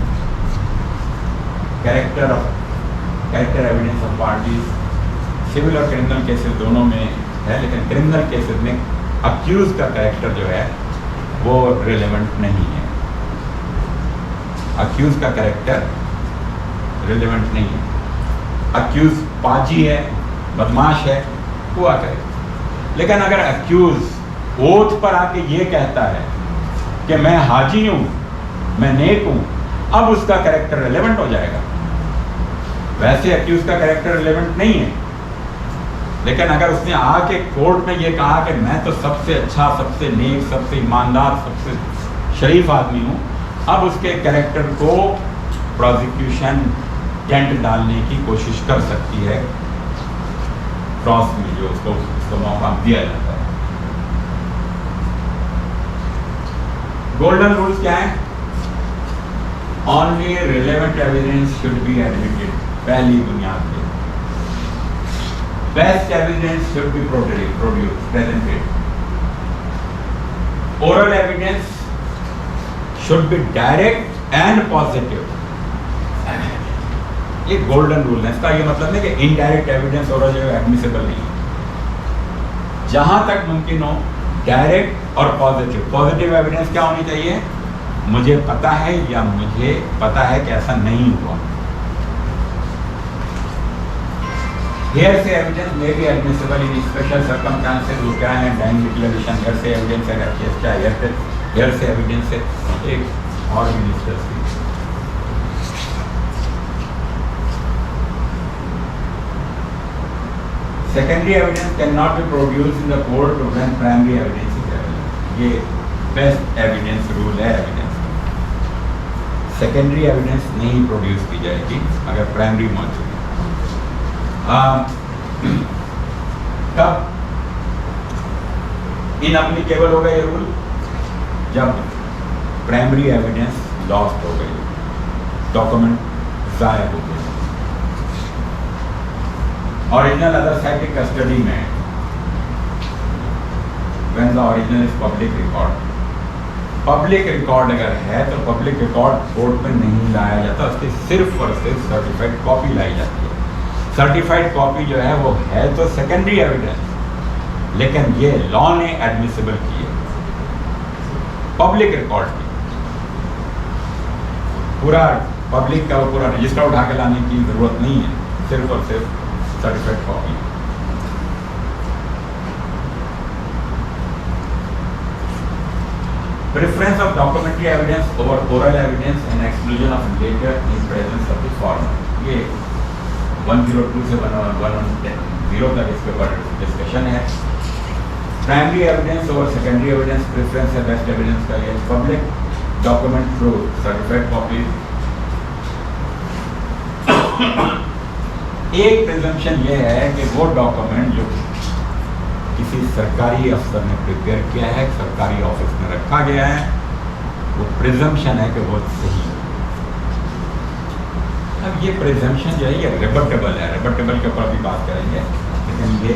character evidence of parties, civil और क्रिमिनल केसेस दोनों में है, लेकिन क्रिमिनल केसेस में अक्यूज का कैरेक्टर जो है वो रिलेवेंट नहीं है, अक्यूज का कैरेक्टर रिलेवेंट नहीं है। अक्यूज पाजी है, बदमाश है, हुआ करे, लेकिन अगर अक्यूज ओथ पर आके ये कहता है कि मैं हाजी हूं, मैं नेक हूं, अब उसका कैरेक्टर रिलेवेंट हो जाएगा। वैसे अक्यूज का कैरेक्टर रिलेवेंट नहीं है, लेकिन अगर उसने आके कोर्ट में ये कहा कि मैं तो सबसे अच्छा, सबसे नेक, सबसे ईमानदार, सबसे शरीफ आदमी हूँ, अब उसके कैरेक्टर को प्रोसिक्यूशन डेंट डालने की कोशिश कर सकती है क्रॉस में, जो उसको मौका दिया जाता है। गोल्डन रूल्स क्या है? Only relevant evidence should be admitted, पहली बुनियाद पे। Best evidence should be produced, presented. Oral evidence should be direct and positive. ये गोल्डन रूल है, इसका ये मतलब नहीं कि इनडायरेक्ट एविडेंस ओरल जो है एडमिसिबल नहीं है। जहां तक मुमकिन हो डायरेक्ट और पॉजिटिव। पॉजिटिव एविडेंस क्या होनी चाहिए? मुझे पता है या मुझे पता है कि ऐसा नहीं हुआ। हेयर से एविडेंस में भी एडमिसिबल इन स्पेशल सर्कमस्टांसेस। वो क्या है? टाइम डिक्लेरेशन, हेयर से एविडेंस है, क्या हेयर से एविडेंस है। एक और भी डिस्कस की secondary evidence can not be produce in the court when primary evidence is available. ये बेस्ट एविडेंस रूल है एविडेंस। सेकेंडरी एविडेंस नहीं प्रोड्यूस की जाएगी अगर प्राइमरी मौजूद है। कब इनएप्लीकेबल होगा ये रूल? जब प्राइमरी एविडेंस लॉस्ट हो गई, डॉक्यूमेंट ज़ाया हो गए, ओरिजिनल अदर साइड की कस्टडी में, when the original is public record. Public record अगर है तो पब्लिक रिकॉर्ड कोर्ट में नहीं लाया जाता, उसकी सिर्फ और सिर्फ सर्टिफाइड कॉपी लाई जाती है। सर्टिफाइड कॉपी जो है वो है तो सेकेंडरी एविडेंस, लेकिन ये लॉ ने एडमिसिबल की है पब्लिक रिकॉर्ड की। पूरा पब्लिक का पूरा रजिस्टर उठा के लाने की जरूरत नहीं है, सिर्फ और सिर्फ certified copy. Preference of documentary evidence over oral evidence and exclusion of later in presence of the former। ये 102 से 110 तक इसके ऊपर डिस्कशन है। प्राइमरी एविडेंस और सेकेंडरी एविडेंस प्रेफरेंस है बेस्ट एविडेंस का। ये public document through certified copy. एक प्रिजम्पशन ये है कि वो डॉक्यूमेंट जो किसी सरकारी अफसर ने प्रिपेयर किया है, सरकारी ऑफिस में रखा गया है, वो प्रिजम्पशन है कि वो सही है। अब ये प्रिजम्पशन जो है ये रिबटेबल है, रिबटेबल के ऊपर भी बात करेंगे, लेकिन ये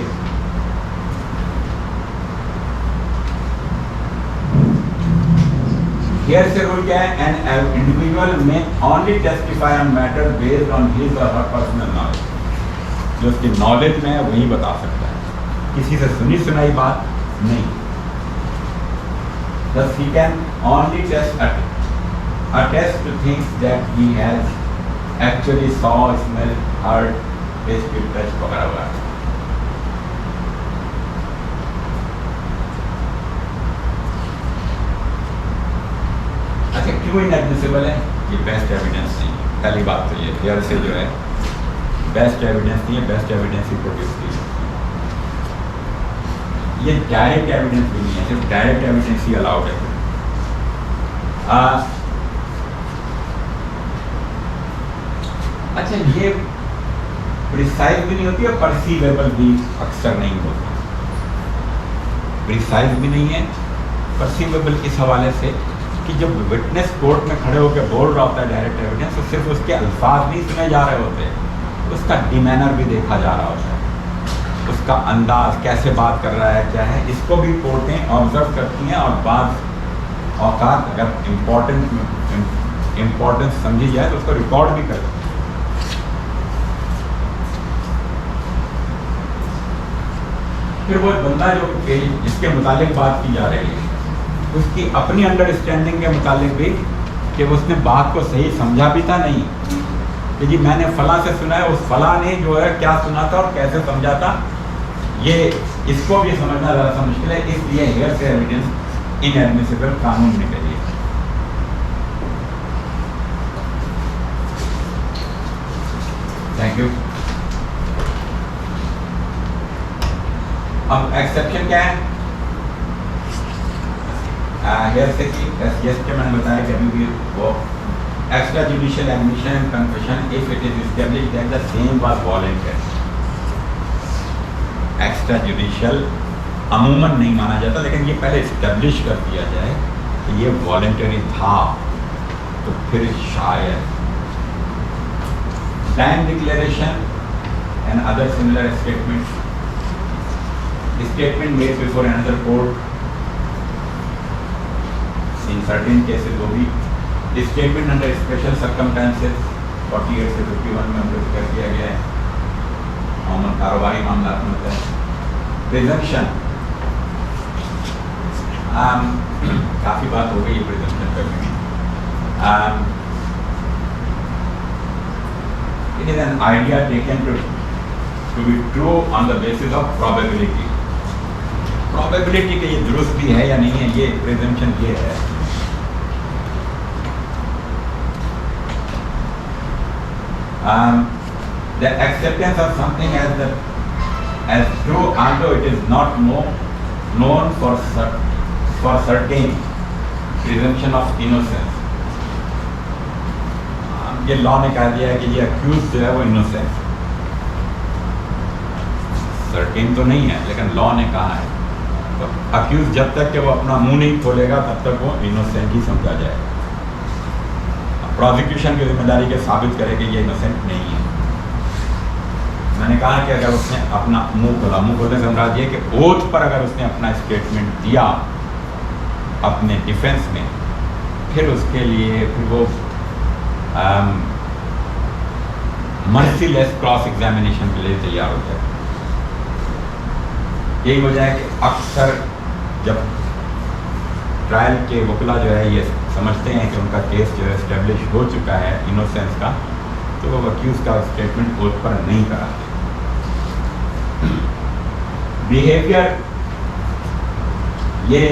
हियर से रूल क्या है? एन इंडिविजुअल में only testify on matter based on his और हर पर्सनल नॉलेज। जो उसकी नॉलेज में है वही बता सकता है, किसी से सुनी सुनाई बात नहीं। Thus he can only attest to things that he has actually saw, smelled, heard, tasted, touched वगैरह वगैरह। अच्छा, क्यों इनएडमिसिबल है? ये बेस्ट एविडेंस नहीं है। पहली बात तो ये हियर से जो है बेस्ट एविडेंस नहीं है, बेस्ट एविडेंस ही प्रोड्यूस की है। ये डायरेक्ट एविडेंस भी नहीं है, सिर्फ डायरेक्ट एविडेंस ही अलाउड है। अच्छा, ये प्रिसाइज भी नहीं होती और परसीवेबल भी अक्सर नहीं होती। प्रिसाइज भी नहीं है, परसीवेबल इस हवाले से कि जब विटनेस कोर्ट में खड़े होकर बोल रहा होता है डायरेक्ट एविडेंस, तो सिर्फ उसके अल्फाज नहीं सुने जा रहे होते, उसका डिमेनर भी देखा जा रहा होता है, उसका अंदाज, कैसे बात कर रहा है, क्या है, इसको भी कोर्टें ऑब्जर्व करती हैं। और बात औकात अगर इम्पोर्टेंस समझी जाए तो उसको रिकॉर्ड भी करती हैं। फिर वो बंदा जो जिसके मुतालिक बात की जा रही है, उसकी अपनी अंडरस्टैंडिंग के मुतालिक भी कि उसने बात को सही समझा भी था नहीं, कि जी मैंने फला से सुना है, उस फला ने जो है क्या सुना था और कैसे समझा था, ये इसको भी समझना ज़्यादा सा मुश्किल है। इसलिए हियर से एविडेंस इनएडमिसिबल कानून में करिए। Thank you. अब एक्सेप्शन क्या है? हियर से कि जैसे मैंने बताया कि अभी भी वो extra judicial admission and confession if it is established that the same was voluntary. Extra judicial अमूमन नहीं माना जाता, लेकिन ये पहले इस्टेब्लिश कर दिया जाए कि ये वॉलंटरी था, तो फिर शायद bank declaration and other similar statement made before another court in certain cases वो भी स्टेटमेंट अंडर स्पेशल सर्कमस्टेंसेस 48 से 51 में हमने जिक्र किया गया है, अमूमन कारोबारी मामला में होता है। प्रिजम्पशन, काफ़ी बात हो गई है प्रिजम्पशन पर भी। It is an idea taken to be true on the basis of probability. Probability के ये दुरुस्त भी है या नहीं है, ये प्रिजम्पशन ये है। The acceptance of something as the as though although it is not known for certain presumption of innocence. ये लॉ ने कह दिया है कि ये अक्यूज जो है वो इनोसेंट, सर्टेन तो नहीं है लेकिन लॉ ने कहा है, तो अक्यूज जब तक कि वो अपना मुंह नहीं खोलेगा तब तक वो इनोसेंट ही समझा जाएगा। प्रोसिक्यूशन की जिम्मेदारी के साबित करे कि ये इनोसेंट नहीं है। मैंने कहा कि अगर उसने अपना मुंह खोलने से समझा दिया कि ओथ पर अगर उसने अपना स्टेटमेंट दिया अपने डिफेंस में, फिर उसके लिए फिर वो मर्सीलेस क्रॉस एग्जामिनेशन के लिए तैयार हो जाए। यही वजह है कि अक्सर जब ट्रायल के वकीला जो है ये समझते हैं कि उनका केस जो है एस्टेब्लिश हो चुका है इनोसेंस का, तो वो अक्यूज का स्टेटमेंट ओथ पर नहीं कराते। बिहेवियर, ये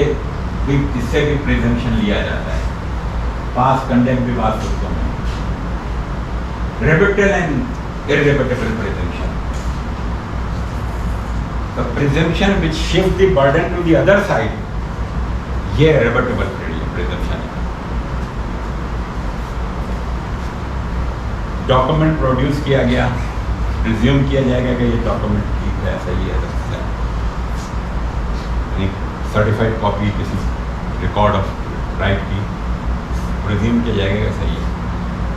भी इससे भी प्रिजम्पशन लिया जाता है। पास कंडेम भी बात करता हूँ, rebuttal and irrebutable presumption. The presumption which shifts the burden to the other side, ये rebutable presumption है। डॉक्यूमेंट प्रोड्यूस किया गया, प्रिज्यूम किया जाएगा कि ये डॉक्यूमेंट ठीक है, सही है, सर्टिफाइड कॉपी किसी रिकॉर्ड ऑफ राइट की प्रिज्यूम किया जाएगा कि सही है।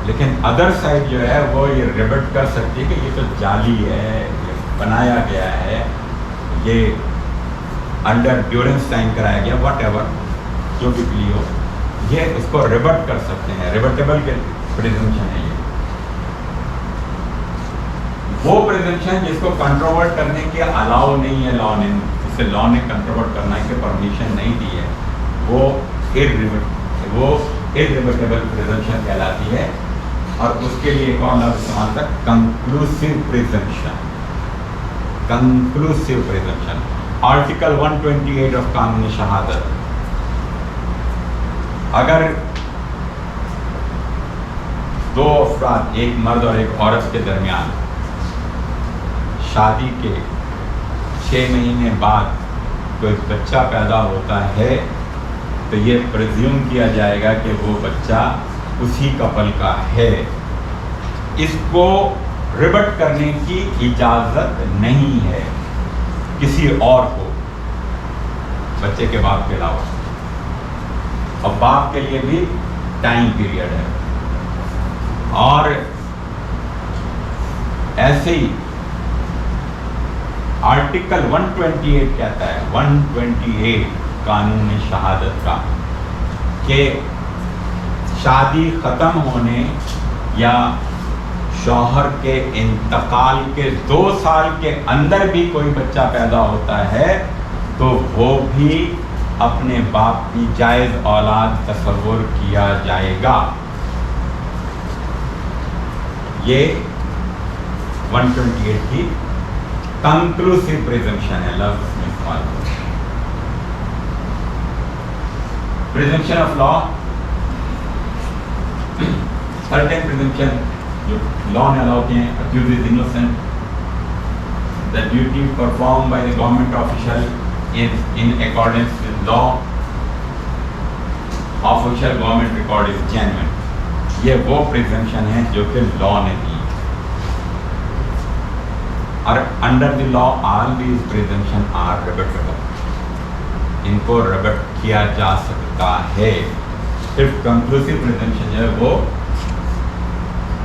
लेकिन अदर साइड जो है वो ये रिबट कर सकती है कि ये तो जाली है, ये बनाया गया है, ये अंडर ड्यूरेंस साइन कराया गया, वट एवर जो भी प्ली हो, ये इसको रिबट कर सकते हैं। रिबटेबल के प्रिजम्पशन है ये वो प्रिजम्पशन जिसको कंट्रोवर्ट करने के अलाउ नहीं है लॉ ने, जिसे लॉ ने कंट्रोवर्ट करने की परमिशन नहीं दी है, वो इररिबटेबल प्रिजम्पशन कहलाती है। और उसके लिए कौन लफ्ज़ इस्तेमाल था? Conclusive presumption. Conclusive presumption article 128 of कानून शहादत, अगर दो अफराद, एक मर्द और एक औरत के दरमियान शादी के 6 महीने बाद कोई बच्चा पैदा होता है, तो ये प्रिज्यूम किया जाएगा कि वो बच्चा उसी कपल का है। इसको रिबट करने की इजाज़त नहीं है किसी और को, बच्चे के बाप के अलावा। और बाप के लिए भी टाइम पीरियड है। और ऐसे ही आर्टिकल 128 कहता है, 128 कानून शहादत का, कि शादी ख़त्म होने या शौहर के इंतकाल के 2 साल के अंदर भी कोई बच्चा पैदा होता है तो वो भी अपने बाप की जायज़ औलाद तस्वुर किया जाएगा। ये 128 की कंक्लूसिव प्रिजम्पशन है, लफ्ज़ में इस्तेमाल होता है। Presumption of law, certain presumption जो लॉ ने अलाउ किए हैं, accused is innocent, the duty performed by the government official is in accordance with law, official government record is genuine। ये वो presumption है जो कि लॉ ने दी। और under the law all these presumption are rebuttable, इनको रिबट किया जा सकता है। सिर्फ कंक्लूसिव प्रिजम्पशन जो है वो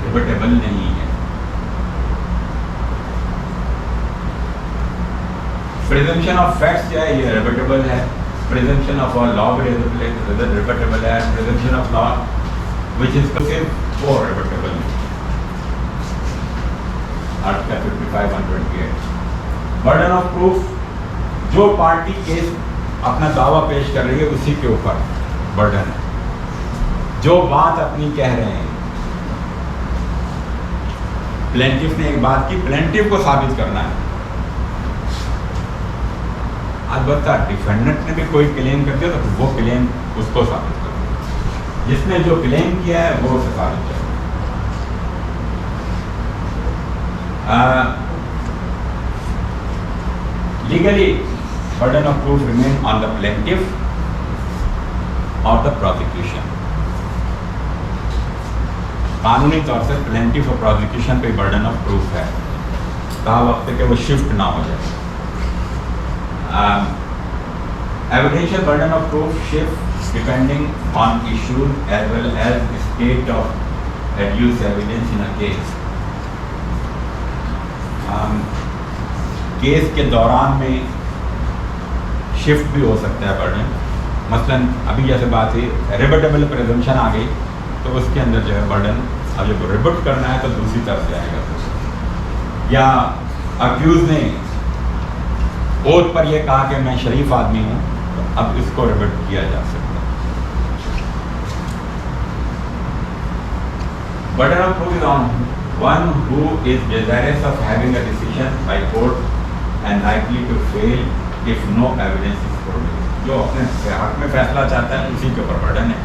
रिबटेबल नहीं है। प्रिजम्पशन ऑफ फैक्ट्स जो है ये रिबटेबल है। प्रिजम्पशन ऑफ लॉ भी रिबटेबल है। Presumption of law which is वो रिबटेबल है। आर्टिकल 55 128। बर्डन ऑफ प्रूफ, जो पार्टी केस अपना दावा पेश कर रही है उसी के ऊपर बर्डन है। जो बात अपनी कह रहे हैं, प्लेंटिफ ने एक बात की, प्लेंटिफ को साबित करना है। अलबत्ता डिफेंडेंट ने भी कोई क्लेम कर दिया तो वो क्लेम उसको साबित कर दिया, जिसने जो क्लेम किया है वो उसे साबित कर। Legally burden of proof remain on the plaintiff or the prosecution. कानूनी तौर से प्लेंटिफ और प्रोसिक्यूशन पे बर्डन ऑफ प्रूफ है, कहा वक्त है कि वो शिफ्ट ना हो जाए. Evidential burden of proof shifts depending on issues as well as state of adduced evidence in a case. Case के दौरान में शिफ्ट भी हो सकता है बर्डन. मसलन अभी जैसे बात हुई रिबटेबल प्रेजम्पशन आ गई, तो उसके अंदर जो है बर्डन अब जब रिबट करना है तो दूसरी तरफ से आएगा. या अक्यूज ने ओथ पर यह कहा कि मैं शरीफ आदमी हूँ, तो अब इसको रिबट किया जा सकता है. Burden of proof is on one who is desirous of having a decision by court and likely to fail if no evidence is produced. जो अपने हक में फैसला चाहता है उसी के ऊपर बर्डन है.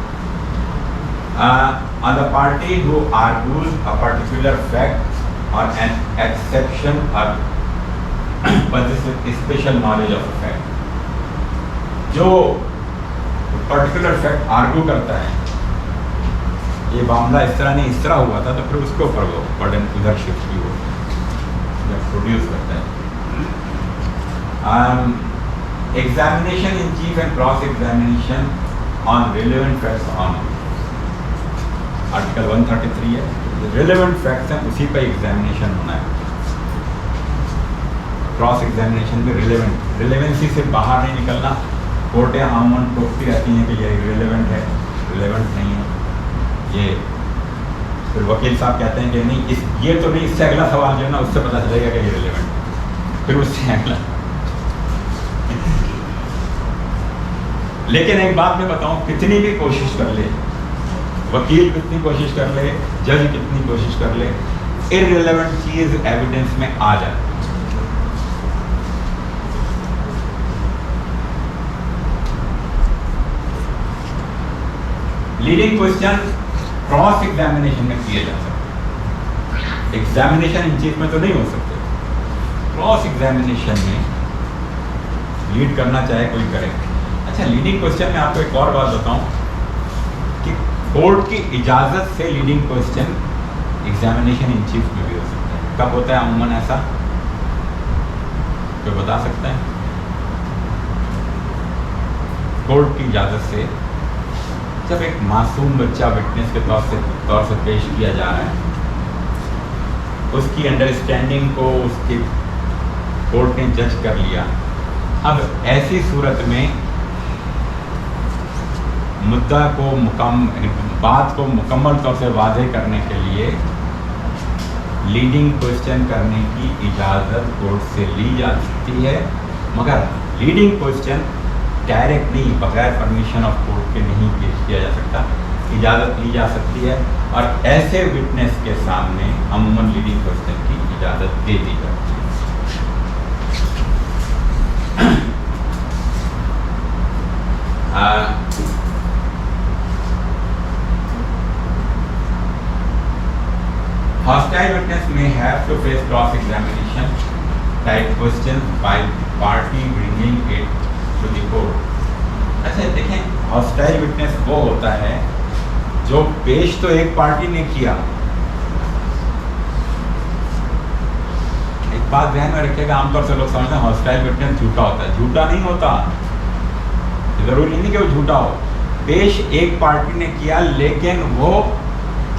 On the party who argues a particular fact or an exception or possesses special knowledge of a fact. जो पर्टिकुलर फैक्ट आर्ग्यू करता है, ये मामला इस तरह नहीं इस तरह हुआ था, तो फिर उसके ऊपर वो बर्डन उधर शिफ्ट की हो जब प्रोड्यूस करता है. Examination in cheap and cross examination on relevant facts on article 133 है. रिलेवेंट फैक्ट्स हैं उसी पर एग्जामिनेशन होना है. क्रॉस एग्जामिनेशन में रिलेवेंसी से बाहर नहीं निकलना. कोर्टें आमूमन टोकती रहती हैं कि ये रिलेवेंट है, रिलेवेंट नहीं है. ये फिर वकील साहब कहते हैं कि नहीं ये तो नहीं, इससे अगला सवाल जो है ना उससे पता चलेगा कि ये रिलेवेंट है, फिर उससे अगला. लेकिन एक बात मैं बताऊं, कितनी भी कोशिश कर ले वकील, कितनी कोशिश कर ले जज, कितनी कोशिश कर ले, इररिलेवेंट चीज एविडेंस में आ जाती है. लीडिंग क्वेश्चन क्रॉस एग्जामिनेशन में किए जा सकते, एग्जामिनेशन इन चीफ में तो नहीं हो सकते. क्रॉस एग्जामिनेशन में लीड करना चाहे कोई करे. अच्छा, लीडिंग क्वेश्चन में आपको एक और बात बताऊं कि कोर्ट की इजाज़त से leading question examination in chief में भी हो सकता है. कब होता है अमूमन ऐसा, कोई बता सकता है? कोर्ट की इजाज़त से जब एक मासूम बच्चा विटनेस के तौर से पेश किया जा रहा है, उसकी अंडरस्टैंडिंग को उसके कोर्ट ने जज कर लिया. अब ऐसी सूरत में मुद्दा को बात को मुकम्मल तौर से वाज़ेह करने के लिए लीडिंग क्वेश्चन करने की इजाज़त कोर्ट से ली जा सकती है, मगर लीडिंग क्वेश्चन डायरेक्ट नहीं, बगैर परमिशन ऑफ कोर्ट के नहीं पेश किया जा सकता. इजाज़त ली जा सकती है और ऐसे विटनेस के सामने अमूमन लीडिंग क्वेश्चन की इजाज़त दे दी जाती है. Hostile witness may have to face cross-examination type questions by the party bringing it to the court. अच्छा देखें, hostile witness वो होता है जो पेश तो एक पार्टी ने किया. एक बात ध्यान में रखिएगा, आमतौर से लोग समझते हैं hostile witness झूठा होता है. झूठा नहीं होता, जरूरी नहीं कि वो झूठा हो. पेश एक पार्टी ने किया, लेकिन वो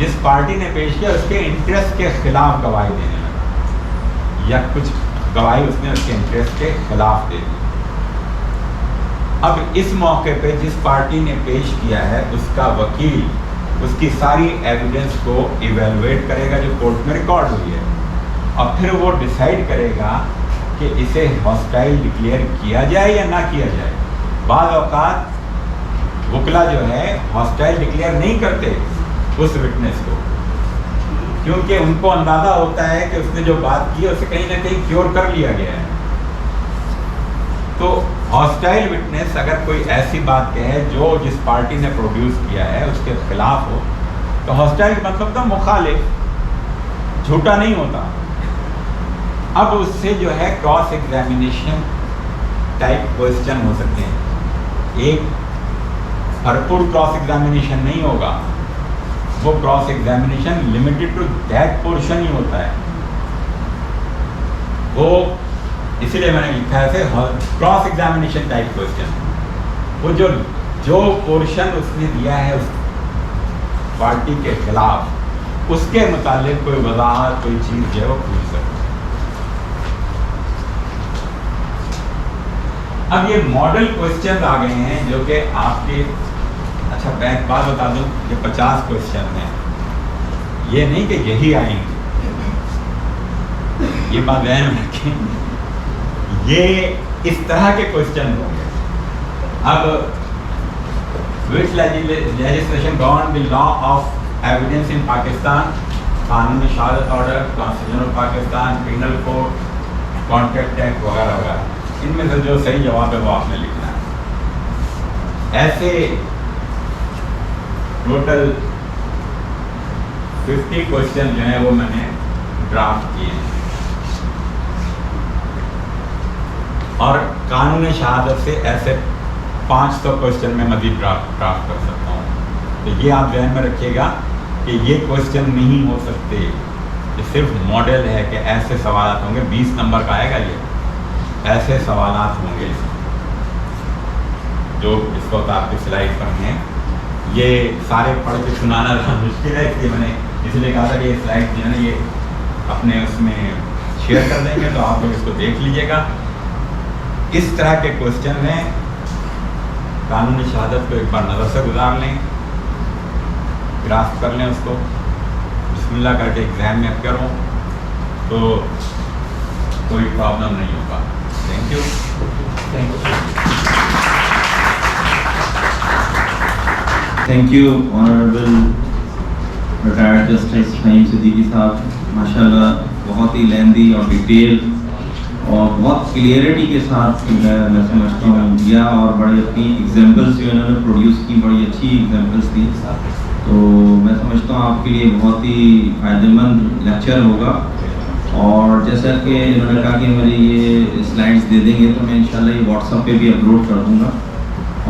जिस पार्टी ने पेश किया उसके इंटरेस्ट के खिलाफ गवाही देने लगा, या कुछ गवाही उसने उसके इंटरेस्ट के खिलाफ दे दी. अब इस मौके पे जिस पार्टी ने पेश किया है उसका वकील उसकी सारी एविडेंस को इवेलुएट करेगा जो कोर्ट में रिकॉर्ड हुई है, और फिर वो डिसाइड करेगा कि इसे हॉस्टाइल डिक्लेयर किया जाए या ना किया जाए. बाद औकात वकला जो है हॉस्टाइल डिक्लेयर नहीं करते उस विटनेस को, क्योंकि उनको अंदाज़ा होता है कि उसने जो बात की है उसे कहीं ना कहीं क्योर कर लिया गया है. तो हॉस्टाइल विटनेस अगर कोई ऐसी बात कहे जो जिस पार्टी ने प्रोड्यूस किया है उसके खिलाफ हो, तो हॉस्टाइल मतलब तो मुखालिफ, झूठा नहीं होता. अब उससे जो है क्रॉस एग्जामिनेशन टाइप क्वेश्चन हो सकते हैं। एक भरपूर क्रॉस एग्जामिनेशन नहीं होगा, वो cross examination limited to that portion ही होता है। वो इसीलिए मैंने लिखा है क्रॉस एग्जामिनेशन टाइप क्वेश्चन। वो जो पोर्शन उसने दिया है उस पार्टी के खिलाफ, उसके मुतालिक कोई वजाहत, कोई चीज़ जो है वो पूछ सकती है। अब ये मॉडल क्वेश्चन आ गए हैं जो कि आपके, अच्छा मैं एक बात बता दूं, ये 50 क्वेश्चन हैं, ये नहीं कि यही आएंगे, ये बात ध्यान में रखें, ये इस तरह के क्वेश्चन होंगे। अब which legislation govern the law of evidence in Pakistan, कानून शहादत order, constitution of Pakistan, penal code, contract act वगैरह वगैरह, इनमें से जो सही जवाब है वो आपने लिखना है। ऐसे टोटल 50 क्वेश्चन जो है वो मैंने ड्राफ्ट किए हैं और कानून शहादत से ऐसे 500 क्वेश्चन में मज़ीद ड्राफ्ट कर सकता हूँ। तो ये आप ध्यान में रखिएगा कि ये क्वेश्चन नहीं हो सकते, ये सिर्फ मॉडल है कि ऐसे सवाल होंगे। 20 नंबर का आएगा, ये ऐसे सवाल होंगे जो इस वक्त आपकी स्लाइड पर हैं। ये सारे पढ़ के सुनाना मुश्किल है, इसलिए कहा था कि ये स्लाइड जो है ना ये अपने उसमें शेयर कर देंगे, तो आप लोग इसको देख लीजिएगा। इस तरह के क्वेश्चन हैं, कानूनी शहादत को एक बार नज़र से गुजार लें, ग्रास्प कर लें उसको, बिस्मिल्लाह करके एग्ज़ाम में अपियर हों तो कोई प्रॉब्लम नहीं होगा। Thank you.
Thank you honourable retired justice Faheem Siddiqui साहब, माशाल्लाह बहुत ही लेंदी और डिटेल और बहुत क्लियरिटी के साथ मैं समझता हूँ दिया, और बड़ी अपनी एग्जांपल्स जो इन्होंने प्रोड्यूस की, बड़ी अच्छी एग्जांपल्स थी। तो मैं समझता हूँ आपके लिए बहुत ही फ़ायदेमंद लेक्चर होगा। और जैसा कि इन्होंने कहा कि मुझे ये स्लाइड्स दे देंगे तो मैं इंशाल्लाह ये व्हाट्सएप पे भी अपलोड कर दूँगा।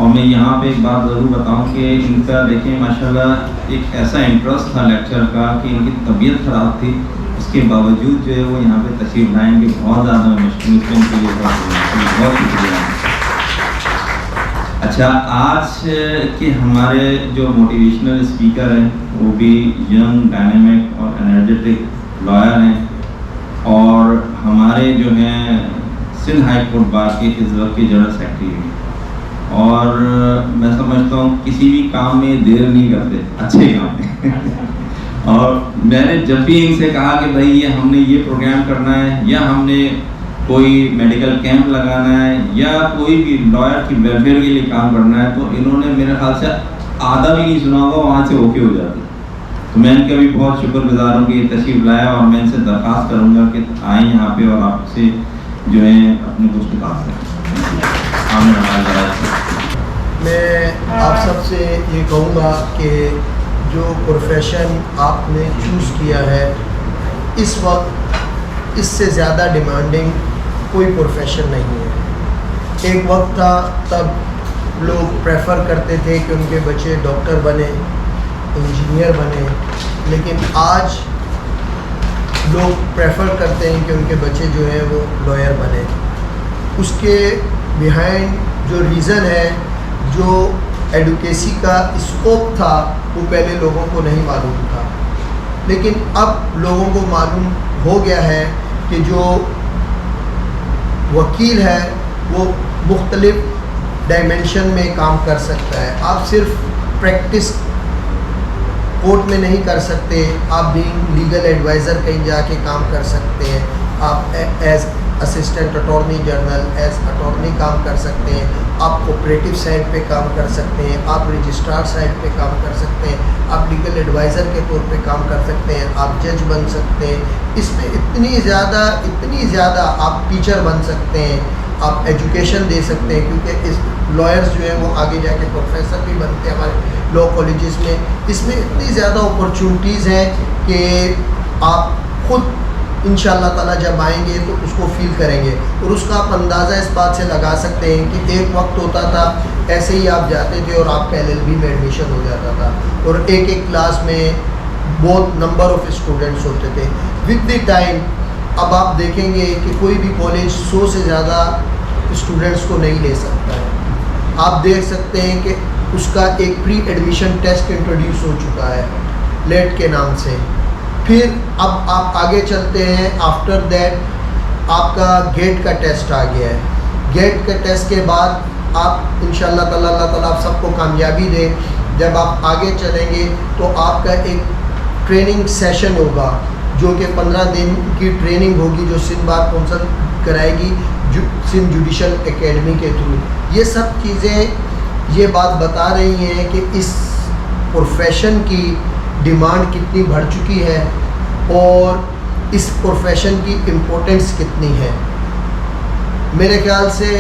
और मैं यहाँ पे एक बात ज़रूर बताऊँ कि इनका देखें माशाल्लाह एक ऐसा इंटरेस्ट था लेक्चर का कि इनकी तबीयत ख़राब थी, उसके बावजूद जो है वो यहाँ पे तशरीफ़ लाएंगे। बहुत ज़्यादा मुश्किल के लिए बहुत शुक्रिया। अच्छा, आज के हमारे जो मोटिवेशनल स्पीकर हैं वो भी यंग, डायनेमिक और एनर्जेटिक लॉयर हैं और हमारे जो हैं सिंध हाई कोर्ट बार के इस वक्त के जनरल सेक्रेटरी हैं। और मैं समझता हूँ किसी भी काम में देर नहीं करते, अच्छे काम में। और मैंने जब भी इनसे कहा कि भाई ये हमने ये प्रोग्राम करना है या हमने कोई मेडिकल कैंप लगाना है या कोई भी लॉयर की वेलफेयर के लिए काम करना है, तो इन्होंने मेरे ख्याल से आधा भी नहीं सुना होगा, वहाँ से ओके हो जाती। तो मैं इनका भी बहुत शुक्रगुजार हूँ कि ये तशरीफ़ लाया, और मैं इनसे दरख्वास्त करूँगा कि आएँ यहाँ पे और आपसे जो है अपने कुछ बता सकें।
मैं आप सबसे ये कहूँगा कि जो प्रोफेशन आपने चूज़ किया है इस वक्त इससे ज़्यादा डिमांडिंग कोई प्रोफेशन नहीं है। एक वक्त था तब लोग प्रेफर करते थे कि उनके बच्चे डॉक्टर बने, इंजीनियर बने, लेकिन आज लोग प्रेफर करते हैं कि उनके बच्चे जो हैं वो लॉयर बने। उसके बिहाइंड जो रीज़न है, जो एडुकेसी का स्कोप था, वो पहले लोगों को नहीं मालूम था, लेकिन अब लोगों को मालूम हो गया है कि जो वकील है वो मुख्तलिफ डायमेंशन में काम कर सकता है। आप सिर्फ प्रैक्टिस कोर्ट में नहीं कर सकते, आप बीइंग लीगल एडवाइज़र कहीं जाके काम कर सकते हैं, आप as assistant attorney general, as attorney काम कर सकते हैं, आप कोऑपरेटिव साइड पे काम कर सकते हैं, आप रजिस्ट्रार साइड पे काम कर सकते हैं, आप लीगल एडवाइज़र के तौर पे काम कर सकते हैं, आप जज बन सकते हैं। इसमें इतनी ज़्यादा आप टीचर बन सकते हैं, आप एजुकेशन दे सकते हैं, क्योंकि इस लॉयर्स जो हैं वो आगे जाके प्रोफेसर भी बनते हैं हमारे लॉ कॉलेजेस में। इसमें इतनी ज़्यादा अपॉर्चुनिटीज़ हैं कि आप खुद इंशाल्लाह ताला जब आएंगे तो उसको फील करेंगे। और उसका आप अंदाज़ा इस बात से लगा सकते हैं कि एक वक्त होता था ऐसे ही आप जाते थे और आपका LLB में एडमिशन हो जाता था और एक एक क्लास में बहुत नंबर ऑफ़ स्टूडेंट्स होते थे। विद द टाइम अब आप देखेंगे कि कोई भी कॉलेज 100 से ज़्यादा स्टूडेंट्स को नहीं ले सकता है। आप देख सकते हैं कि उसका एक प्री एडमिशन टेस्ट इंट्रोड्यूस हो चुका है लेट के नाम से। फिर अब आप आगे चलते हैं, आफ्टर दैट आपका गेट का टेस्ट आ गया है। गेट के टेस्ट के बाद आप इंशाल्लाह ताला अल्लाह ताला आप सबको कामयाबी दे, जब आप आगे चलेंगे तो आपका एक ट्रेनिंग सेशन होगा जो कि 15 दिन की ट्रेनिंग होगी जो सिंध बार कौंसिल कराएगी सिंध जुडिशल एकेडमी के थ्रू। ये सब चीज़ें ये बात बता रही हैं कि इस प्रोफेशन की डिमांड कितनी बढ़ चुकी है और इस प्रोफेशन की इम्पोर्टेंस कितनी है। मेरे ख्याल से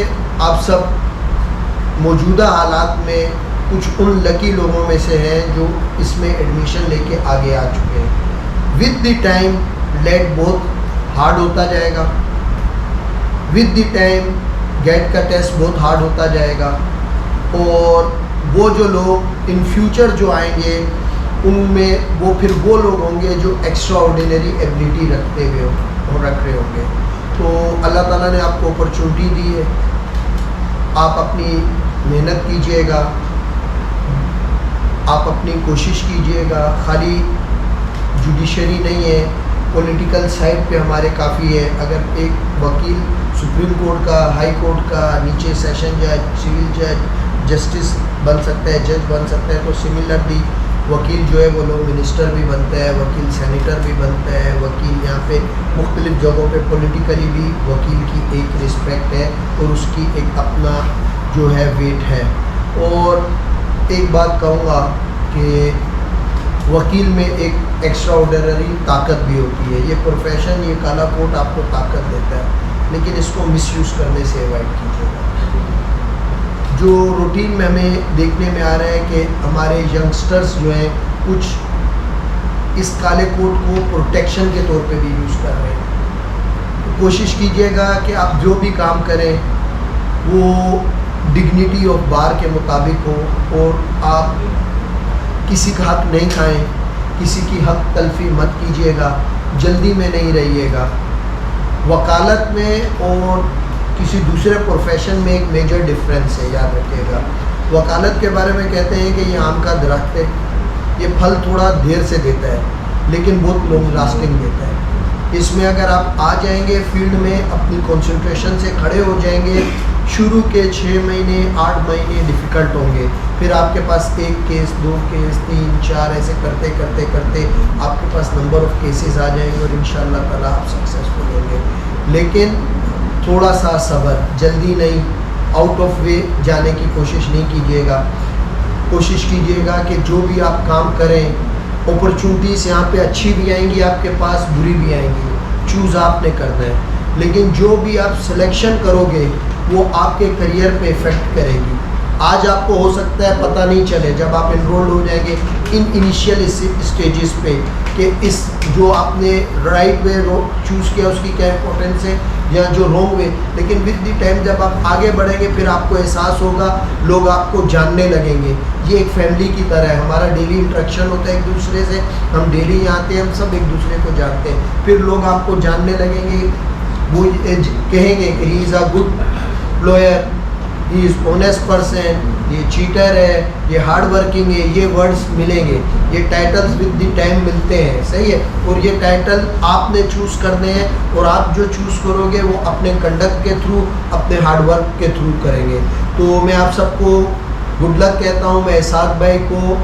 आप सब मौजूदा हालात में कुछ उन लकी लोगों में से हैं जो इसमें एडमिशन लेके आगे आ चुके हैं। विद द टाइम लेट बहुत हार्ड होता जाएगा, विद द टाइम गेट का टेस्ट बहुत हार्ड होता जाएगा और वो जो लोग इन फ्यूचर जो आएंगे उनमें वो लोग होंगे जो एक्स्ट्रा ऑर्डिनरी एबिलिटी रखते हुए रख रहे होंगे। तो अल्लाह ताला ने आपको अपॉर्चुनिटी दी है, आप अपनी मेहनत कीजिएगा, आप अपनी कोशिश कीजिएगा। खाली जुडिशरी नहीं है, पॉलिटिकल साइड पे हमारे काफ़ी है। अगर एक वकील सुप्रीम कोर्ट का, हाई कोर्ट का, नीचे सेशन जज, सिविल जज, जस्टिस बन सकता है, जज बन सकता है, तो सिमिलरली वकील जो है वो लोग मिनिस्टर भी बनते हैं, वकील सेनेटर भी बनते हैं, वकील यहाँ पे मुख्तलिफ़ जगहों पे पॉलिटिकली भी वकील की एक रिस्पेक्ट है और उसकी एक अपना जो है वेट है। और एक बात कहूँगा कि वकील में एक एक्स्ट्रा ऑर्डिनरी ताकत भी होती है। ये प्रोफेशन, ये काला कोट आपको ताकत देता है, लेकिन इसको मिसयूज़ करने से अवॉइड कीजिएगा। जो रूटीन में हमें देखने में आ रहा है कि हमारे यंगस्टर्स जो हैं कुछ इस काले कोट को प्रोटेक्शन के तौर पे भी यूज़ कर रहे हैं। तो कोशिश कीजिएगा कि आप जो भी काम करें वो डिग्निटी ऑफ बार के मुताबिक हो और आप किसी का हक नहीं खाएं, किसी की हक तलफी मत कीजिएगा, जल्दी में नहीं रहिएगा। वकालत में और किसी दूसरे प्रोफेशन में एक मेजर डिफरेंस है, याद रखिएगा। वकालत के बारे में कहते हैं कि ये आम का दरख्त है, ये फल थोड़ा देर से देता है लेकिन बहुत लॉन्ग लास्टिंग देता है। इसमें अगर आप आ जाएंगे फील्ड में, अपनी कंसंट्रेशन से खड़े हो जाएंगे, शुरू के 6 महीने 8 महीने डिफ़िकल्ट होंगे, फिर आपके पास 1 केस 2 केस 3 4 ऐसे करते करते करते आपके पास नंबर ऑफ़ केसेस आ जाएंगे और इंशाअल्लाह ताला आप सक्सेसफुल होंगे। लेकिन थोड़ा सा सब्र, जल्दी नहीं, आउट ऑफ वे जाने की कोशिश नहीं कीजिएगा। कोशिश कीजिएगा कि जो भी आप काम करें, अपॉर्चुनिटीज़ यहाँ पे अच्छी भी आएंगी आपके पास, बुरी भी आएंगी, चूज़ आपने करना है। लेकिन जो भी आप सिलेक्शन करोगे वो आपके करियर पे इफ़ेक्ट करेगी। आज आपको हो सकता है पता नहीं चले, जब आप इनरोल्ड हो जाएंगे इन इनिशियल स्टेजेस पे कि इस जो आपने राइट वे चूज़ किया उसकी क्या इंपॉर्टेंस है या जो रॉन्ग वे। लेकिन विद द टाइम जब आप आगे बढ़ेंगे फिर आपको एहसास होगा, लोग आपको जानने लगेंगे। ये एक फैमिली की तरह है, हमारा डेली इंटरेक्शन होता है एक दूसरे से, हम डेली आते हैं, हम सब एक दूसरे को जानते हैं। फिर लोग आपको जानने लगेंगे, वो कहेंगे कि he is a good lawyer, he is honest person, ये चीटर है, ये हार्ड वर्किंग है, ये वर्ड्स मिलेंगे, ये टाइटल्स विद द टाइम मिलते हैं, सही है। और ये टाइटल आपने चूज़ करने हैं और आप जो चूज़ करोगे वो अपने कंडक्ट के थ्रू, अपने हार्ड वर्क के थ्रू करेंगे। तो मैं आप सबको गुड लक कहता हूँ। मैं एहसास भाई को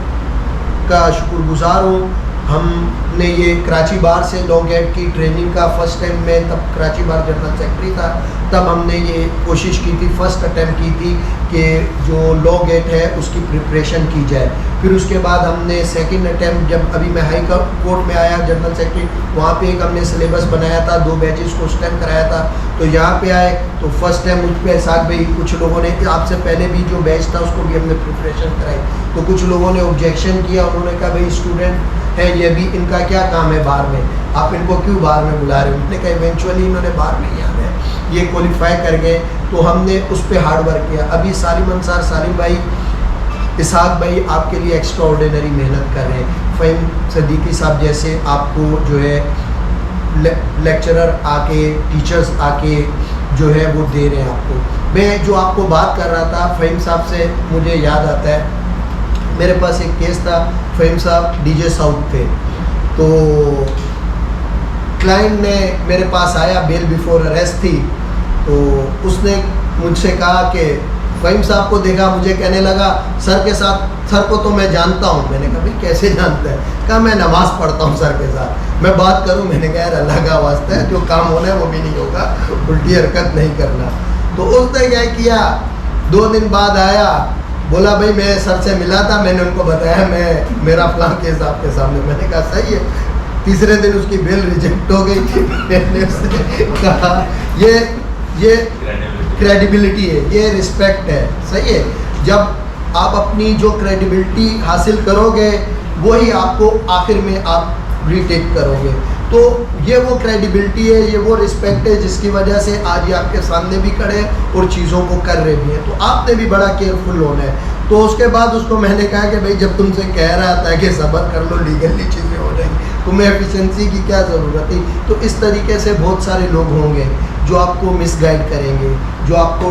का शुक्रगुजार हूँ। हमने ये कराची बार से लॉ गेट की ट्रेनिंग का फर्स्ट टाइम, मैं तब कराची बार जनरल सेक्रेटरी था, तब हमने ये कोशिश की थी, फर्स्ट अटैम्प्ट की थी कि जो लॉ गेट है उसकी प्रिपरेशन की जाए। फिर उसके बाद हमने सेकंड अटैम्प्ट, जब अभी मैं हाई कोर्ट में आया जनरल सेक्रेटरी, वहाँ पे एक हमने सिलेबस बनाया था, 2 बैचेस को उस टाइम कराया था। तो यहाँ पे आए तो फर्स्ट टाइम मुझ पर एहसास भाई, कुछ लोगों ने, आपसे पहले भी जो बैच था उसको भी हमने प्रिपरेशन कराई, तो कुछ लोगों ने ऑब्जेक्शन किया। उन्होंने कहा भाई स्टूडेंट है ये भी, इनका क्या काम है बार में, आप इनको क्यों बार में बुला रहे हो? उन्होंने कहा इवेंचुअली इन्होंने बार में ही आना है, ये क्वालिफाई कर गए। तो हमने उस पर हार्ड वर्क किया। अभी सालिम अंसार, सालिम भाई, इसहाक भाई आपके लिए एक्स्ट्रा ऑर्डिनरी मेहनत कर रहे हैं। फ़हीम सदीकी साहब जैसे आपको जो है लेक्चरर आके, टीचर्स आके जो है वो दे रहे हैं आपको। मैं जो आपको बात कर रहा था फ़हीम साहब से, मुझे याद आता है मेरे पास एक केस था। फ़हीम साहब डीजे साउथ थे, तो क्लाइंट ने मेरे पास आया, बेल बिफोर अरेस्ट थी, तो उसने मुझसे कहा कि फ़हीम साहब को देखा, मुझे कहने लगा सर के साथ, सर को तो मैं जानता हूँ। मैंने कहा भाई कैसे जानता है? कहा मैं नमाज़ पढ़ता हूँ सर के साथ, मैं बात करूँ। मैंने कहा यार अल्लाह का वास्ता है, जो काम होना है वो भी नहीं होगा, उल्टी हरकत नहीं करना। तो उसने क्या किया, 2 दिन बाद आया, बोला भाई मैं सर से मिला था, मैंने उनको बताया मैं मेरा फलां केस आपके सामने। मैंने कहा सही है। तीसरे दिन उसकी बिल रिजेक्ट हो गई। मैंने उससे कहा ये क्रेडिबिलिटी है, ये रिस्पेक्ट है, सही है। जब आप अपनी जो क्रेडिबिलिटी हासिल करोगे वही आपको आखिर में आप रीटेक करोगे। तो ये वो क्रेडिबिलिटी है, ये वो रिस्पेक्ट है जिसकी वजह से आज ये आपके सामने भी खड़े हैं और चीज़ों को कर रहे भी हैं। तो आपने भी बड़ा केयरफुल होना है। तो उसके बाद उसको मैंने कहा कि भाई जब तुमसे कह रहा था कि सब्र कर लो, लीगली चीज़ें हो जाएंगी, तुम्हें एफिशिएंसी की क्या ज़रूरत थी? तो इस तरीके से बहुत सारे लोग होंगे जो आपको मिसगाइड करेंगे, जो आपको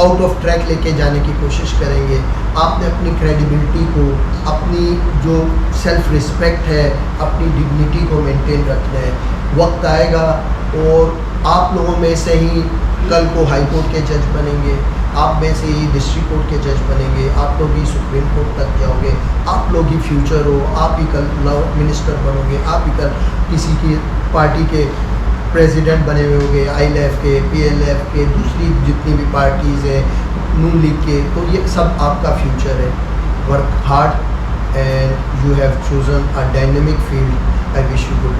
आउट ऑफ ट्रैक लेके जाने की कोशिश करेंगे। आपने अपनी क्रेडिबिलिटी को, अपनी जो सेल्फ रिस्पेक्ट है, अपनी डिग्निटी को मेंटेन रखना है। वक्त आएगा और आप लोगों में से ही कल को हाई कोर्ट के जज बनेंगे, आप में से ही डिस्ट्रिक्ट कोर्ट के जज बनेंगे, आप लोग ही सुप्रीम कोर्ट तक जाओगे, आप लोग ही फ्यूचर हो, आप ही कल लॉ मिनिस्टर बनोगे, आप ही कल किसी की पार्टी के प्रेसिडेंट बने हुए होंगे, ILF के, PLF के, दूसरी जितनी भी पार्टीज़ हैं, नून लीग के। तो ये सब आपका फ्यूचर है। Work hard and you have chosen a dynamic field. I wish you good